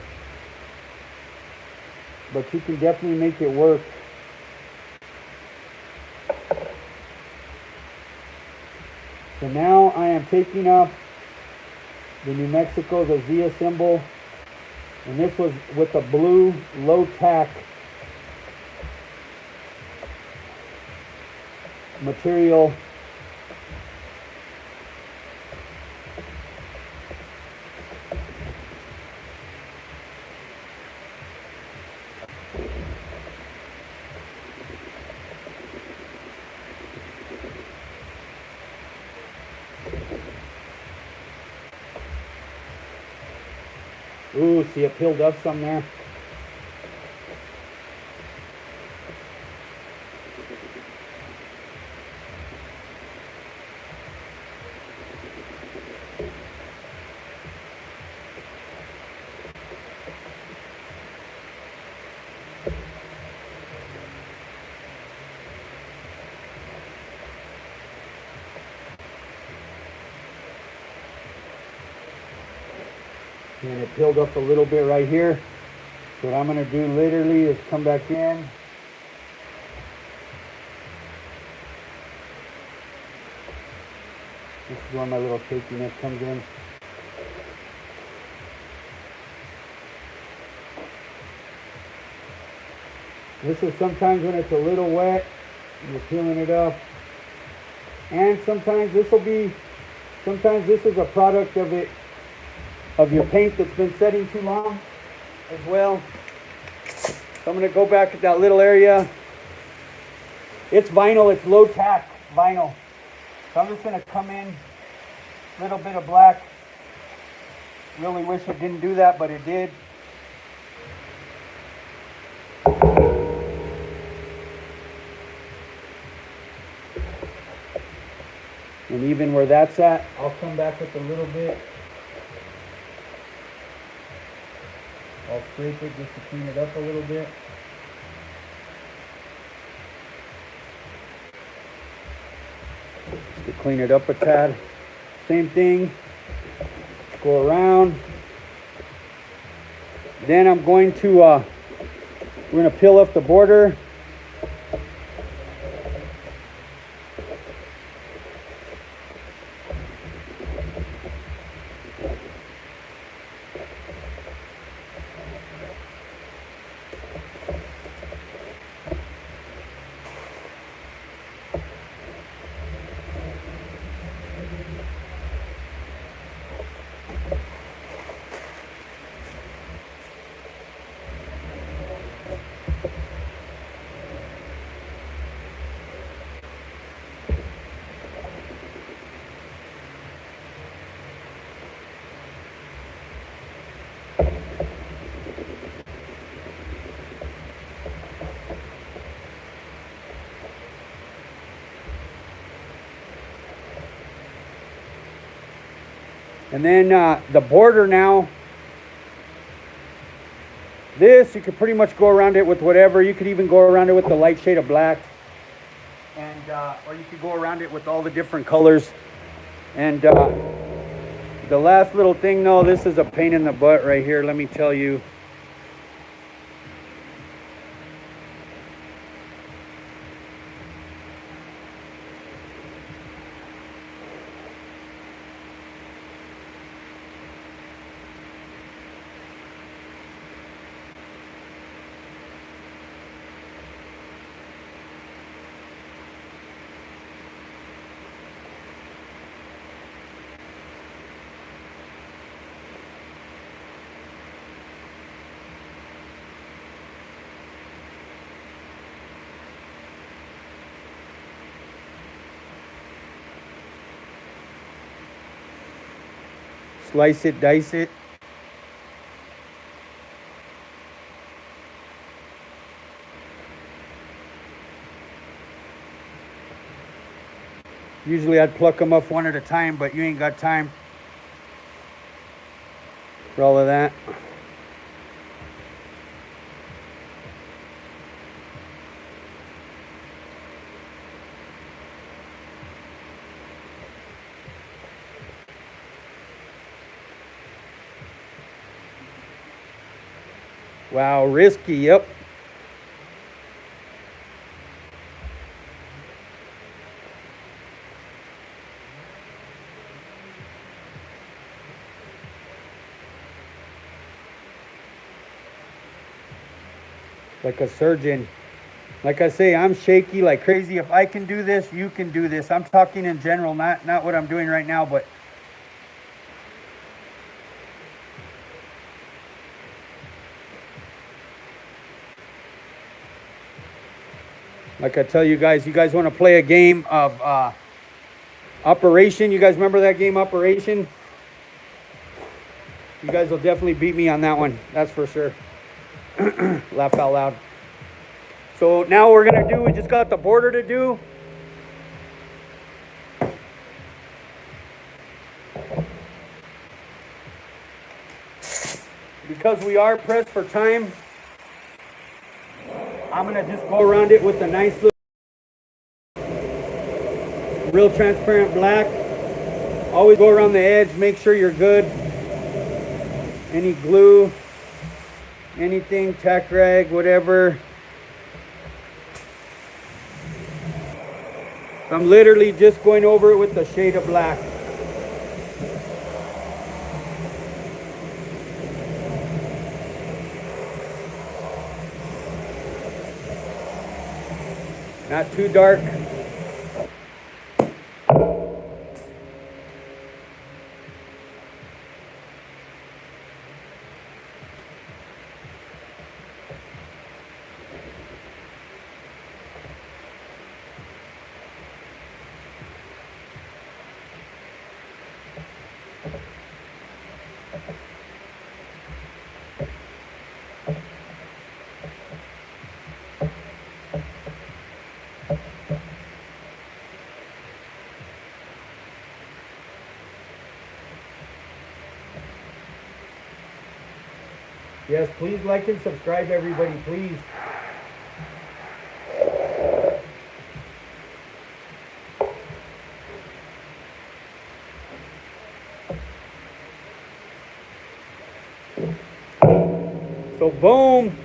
But you can definitely make it work. So now I am taking up the New Mexico, the Zia symbol, and this was with the blue low tack material. Ooh, see it peeled up some there. And it peeled up a little bit right here. So what I'm going to do literally is come back in. This is where my little shakiness comes in. This is sometimes when it's a little wet, you're peeling it up. And sometimes this is a product of your paint that's been setting too long. as well. So I'm going to go back at that little area. It's vinyl, it's low tack vinyl. So I'm just going to come in, a little bit of black. Really wish it didn't do that, but it did. And even where that's at, I'll come back with a little bit. I'll scrape it just to clean it up a little bit. Just to clean it up a tad. Same thing. Go around. Then I'm going to, we're going to peel off the border. And then the border now, this you could pretty much go around it with whatever. You could even go around it with the light shade of black, and or you could go around it with all the different colors. And the last little thing, though, this is a pain in the butt right here, let me tell you. Slice it, dice it. Usually I'd pluck them off one at a time, but you ain't got time for all of that. Wow, risky, yep. Like a surgeon. Like I say, I'm shaky like crazy. If I can do this, you can do this. I'm talking in general, not what I'm doing right now, but like I tell you guys want to play a game of Operation. You guys remember that game, Operation? You guys will definitely beat me on that one. That's for sure. Laugh out loud. So now we're going to do, we just got the border to do. Because we are pressed for time, I'm going to just go around it with a nice little real transparent black. Always go around the edge, make sure you're good. Any glue, anything, tack rag, whatever. I'm literally just going over it with the shade of black. Not too dark. Yes, please like and subscribe, everybody, please. So boom.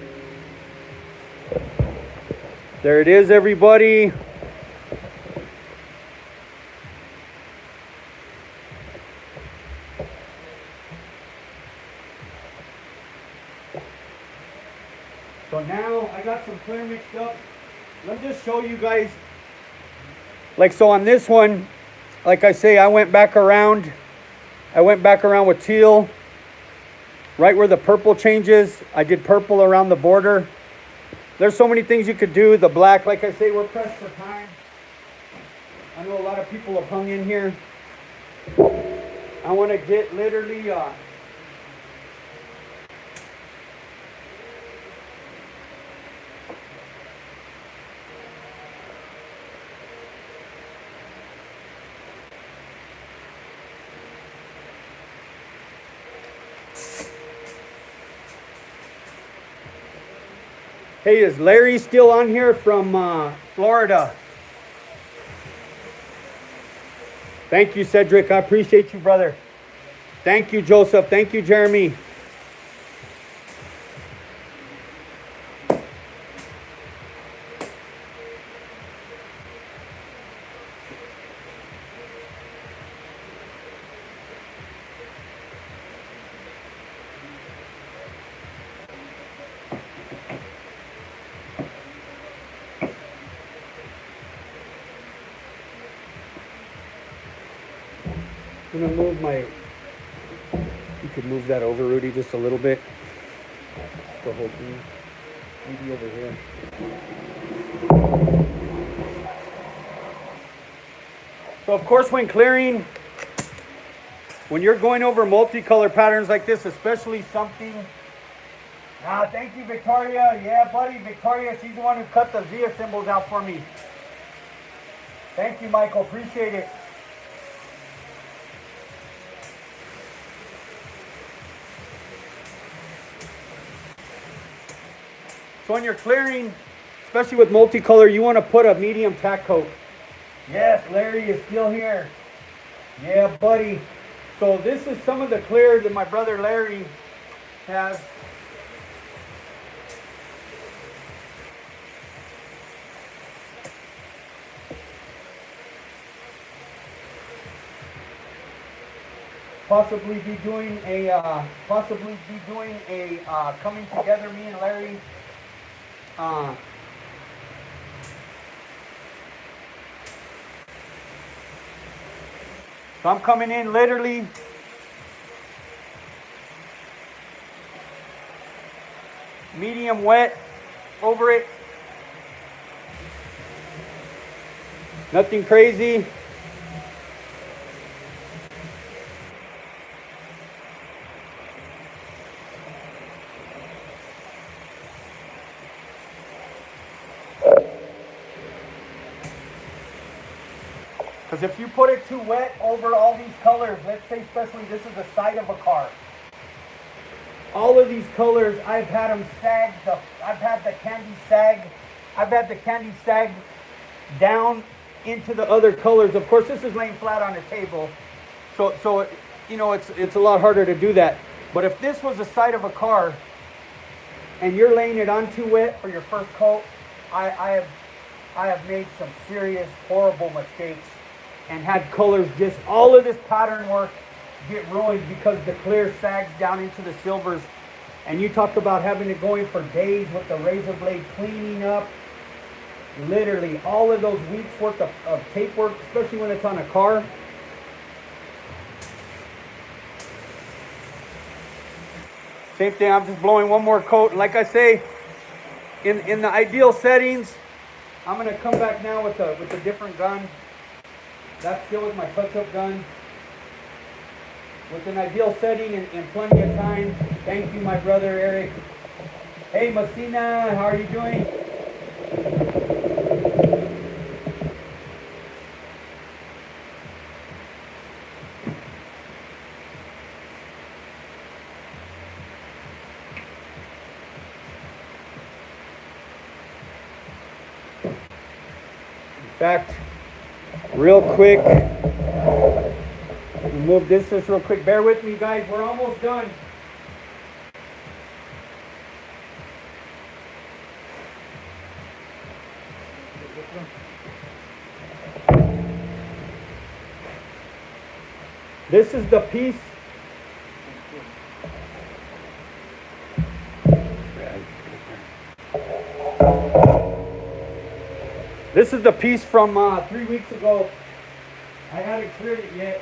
There it is, everybody. So now I got some clear mixed up. Let me just show you guys. Like so on this one, like I say, I went back around with teal. Right where the purple changes, I did purple around the border. There's so many things you could do. The black, like I say, we're pressed for time. I know a lot of people have hung in here. I want to get literally hey, is Larry still on here from Florida? Thank you, Cedric. I appreciate you, brother. Thank you, Joseph. Thank you, Jeremy. I'm gonna move my, you could move that over, Rudy, just a little bit. The whole thing, maybe over here. So of course when clearing, when you're going over multicolor patterns like this, especially something, thank you, Victoria. Yeah, buddy, Victoria, she's the one who cut the Zia symbols out for me. Thank you, Michael, appreciate it. So when you're clearing, especially with multicolor, you want to put a medium tack coat. Yes, Larry is still here. Yeah, buddy. So this is some of the clear that my brother Larry has. Possibly be doing a coming together, me and Larry. So I'm coming in literally medium wet over it. Nothing crazy. Because if you put it too wet over all these colors, let's say especially this is the side of a car. All of these colors, I've had them sag. I've had the candy sag. I've had the candy sag down into the other colors. Of course, this is laying flat on the table, so you know it's a lot harder to do that. But if this was the side of a car and you're laying it on too wet for your first coat, I have made some serious horrible mistakes and had colors, just all of this pattern work get ruined because the clear sags down into the silvers. And you talk about having it going for days with the razor blade cleaning up. Literally all of those weeks worth of tape work, especially when it's on a car. Same thing, I'm just blowing one more coat. And like I say, in the ideal settings, I'm gonna come back now with a different gun. That's still with my touch-up gun. With an ideal setting and plenty of time. Thank you, my brother Eric. Hey, Messina, how are you doing? fact, real quick, remove this just real quick. Bear with me, guys. We're almost done. This is the piece. This is the piece from 3 weeks ago. I haven't cleared it yet.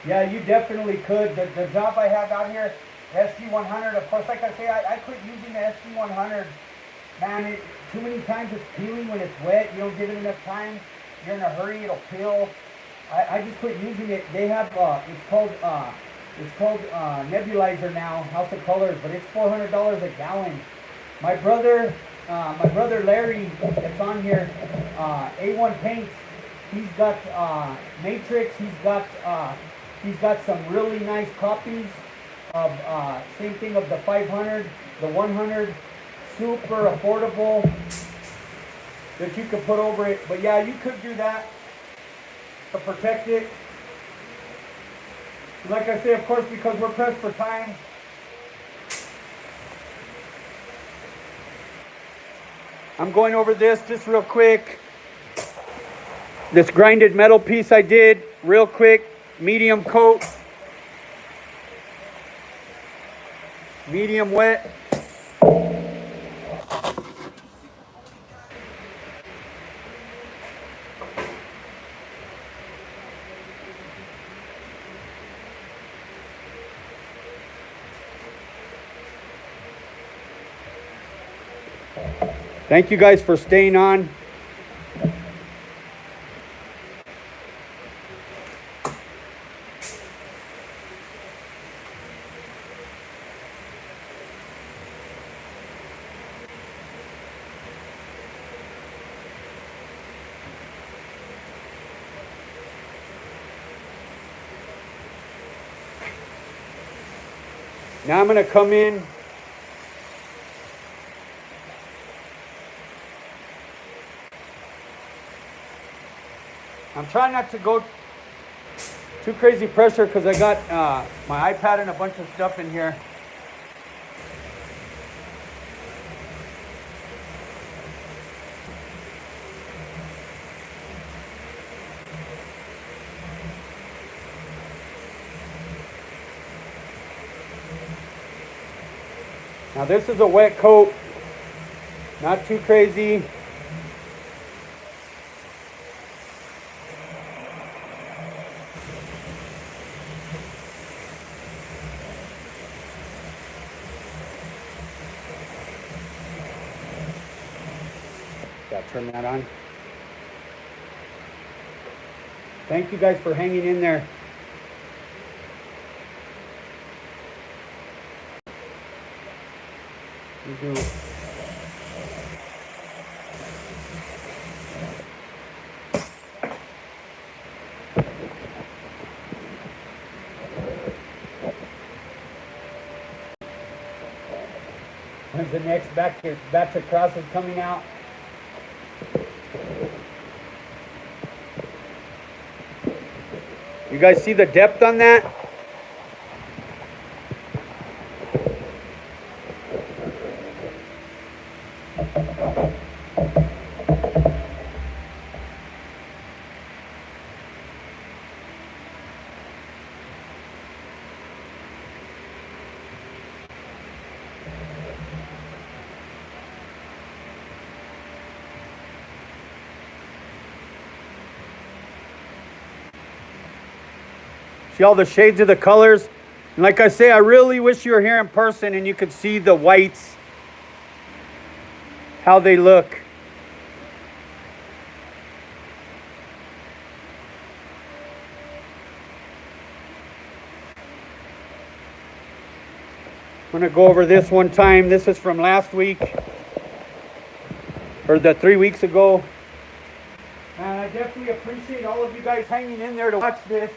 Yeah, you definitely could. The job I have out here, SG100, of course, like I say, I quit using the SG100. Man, too many times it's peeling when it's wet. You don't give it enough time. You're in a hurry, it'll peel. I just quit using it. They have, it's called nebulizer now, House of Colors, but it's $400 a gallon. My brother Larry, that's on here, A1 Paints, he's got Matrix, he's got some really nice copies of, same thing of the 500, the 100, super affordable that you could put over it. But yeah, you could do that to protect it. Like I say, of course, because we're pressed for time. I'm going over this just real quick. This grinded metal piece I did real quick. Medium coat, medium wet. Thank you guys for staying on. Now I'm going to come in. I'm trying not to go too crazy pressure because I got my iPad and a bunch of stuff in here. Now this is a wet coat, not too crazy. Yeah, turn that on. Thank you guys for hanging in there. You do. When's the next batch of crosses coming out? You guys see the depth on that? See all the shades of the colors? And like I say, I really wish you were here in person and you could see the whites, how they look. I'm going to go over this one time. This is from last week, or the 3 weeks ago. And I definitely appreciate all of you guys hanging in there to watch this.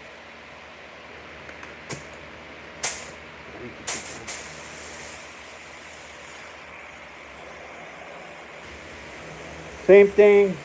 Same thing.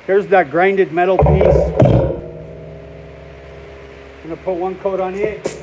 Here's that grinded metal piece. I'm going to put one coat on it.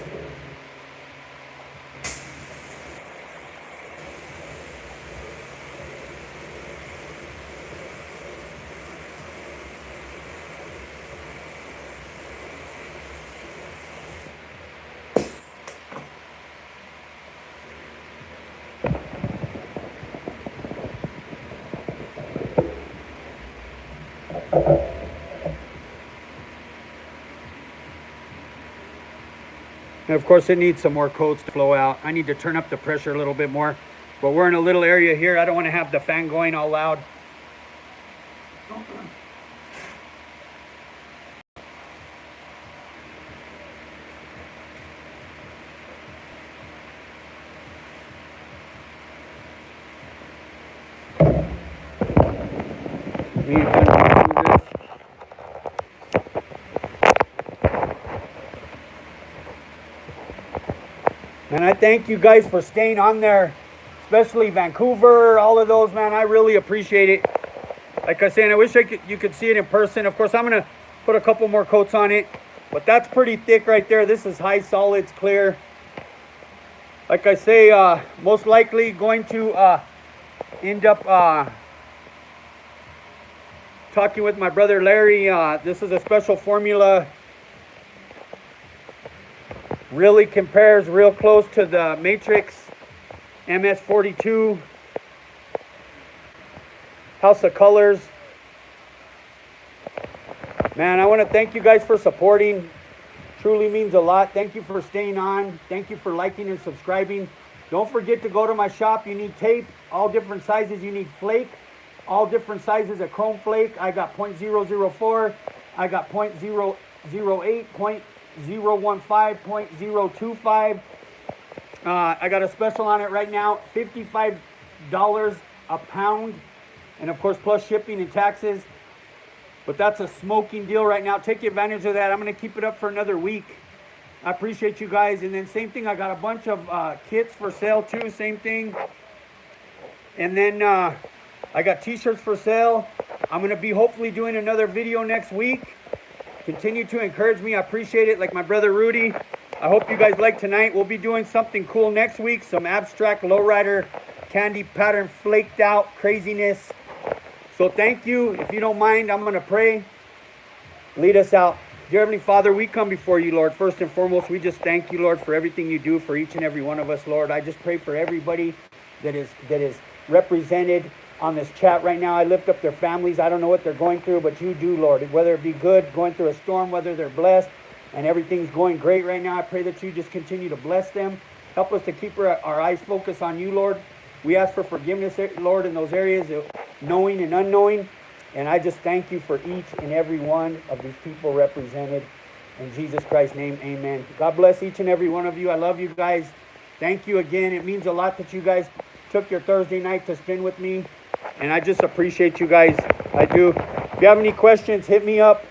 And of course it needs some more coats to flow out. I need to turn up the pressure a little bit more. But we're in a little area here. I don't want to have the fan going all loud. We need to kind of do this. And I thank you guys for staying on there, especially Vancouver, all of those, man. I really appreciate it. Like I said, I wish you could see it in person. Of course, I'm going to put a couple more coats on it, but that's pretty thick right there. This is high solids, clear. Like I say, most likely going to end up talking with my brother Larry. This is a special formula. Really compares real close to the Matrix MS42 House of Colors. Man, I want to thank you guys for supporting. Truly means a lot. Thank you for staying on. Thank you for liking and subscribing. Don't forget to go to my shop. You need tape, all different sizes. You need flake, all different sizes of chrome flake. I got .004. I got .008, .015, .025. I got a special on it right now, $55 a pound, and of course plus shipping and taxes. But that's a smoking deal right now. Take advantage of that. I'm going to keep it up for another week. I appreciate you guys. And then same thing, I got a bunch of kits for sale too, same thing. And then I got t-shirts for sale. I'm going to be hopefully doing another video next week. Continue to encourage me. I appreciate it. Like my brother Rudy. I hope you guys like tonight. We'll be doing something cool next week. Some abstract lowrider candy pattern flaked out craziness. So thank you. If you don't mind, I'm going to pray. Lead us out. Dear Heavenly Father, we come before you, Lord. First and foremost, we just thank you, Lord, for everything you do for each and every one of us, Lord. I just pray for everybody that is represented on this chat right now. I lift up their families. I don't know what they're going through, but you do, Lord. Whether it be good, going through a storm, whether they're blessed, and everything's going great right now, I pray that you just continue to bless them. Help us to keep our eyes focused on you, Lord. We ask for forgiveness, Lord, in those areas, knowing and unknowing. And I just thank you for each and every one of these people represented. In Jesus Christ's name, amen. God bless each and every one of you. I love you guys. Thank you again. It means a lot that you guys took your Thursday night to spend with me. And I just appreciate you guys. I do. If you have any questions, hit me up.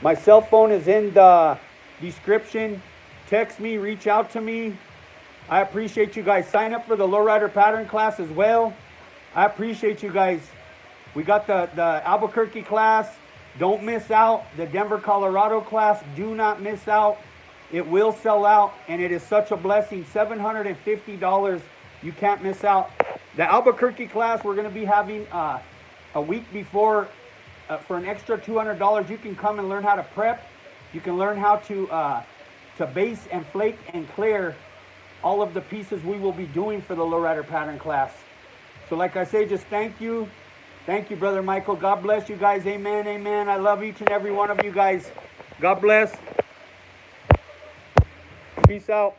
My cell phone is in the description. Text me, reach out to me. I appreciate you guys. Sign up for the lowrider pattern class as well. I appreciate you guys. We got the Albuquerque class. Don't miss out. The Denver, Colorado class. Do not miss out. It will sell out, and it is such a blessing. $750. You can't miss out. The Albuquerque class, we're going to be having a week before for an extra $200. You can come and learn how to prep. You can learn how to base and flake and clear all of the pieces we will be doing for the lowrider pattern class. So like I say, just thank you. Thank you, Brother Michael. God bless you guys. Amen, amen. I love each and every one of you guys. God bless. Peace out.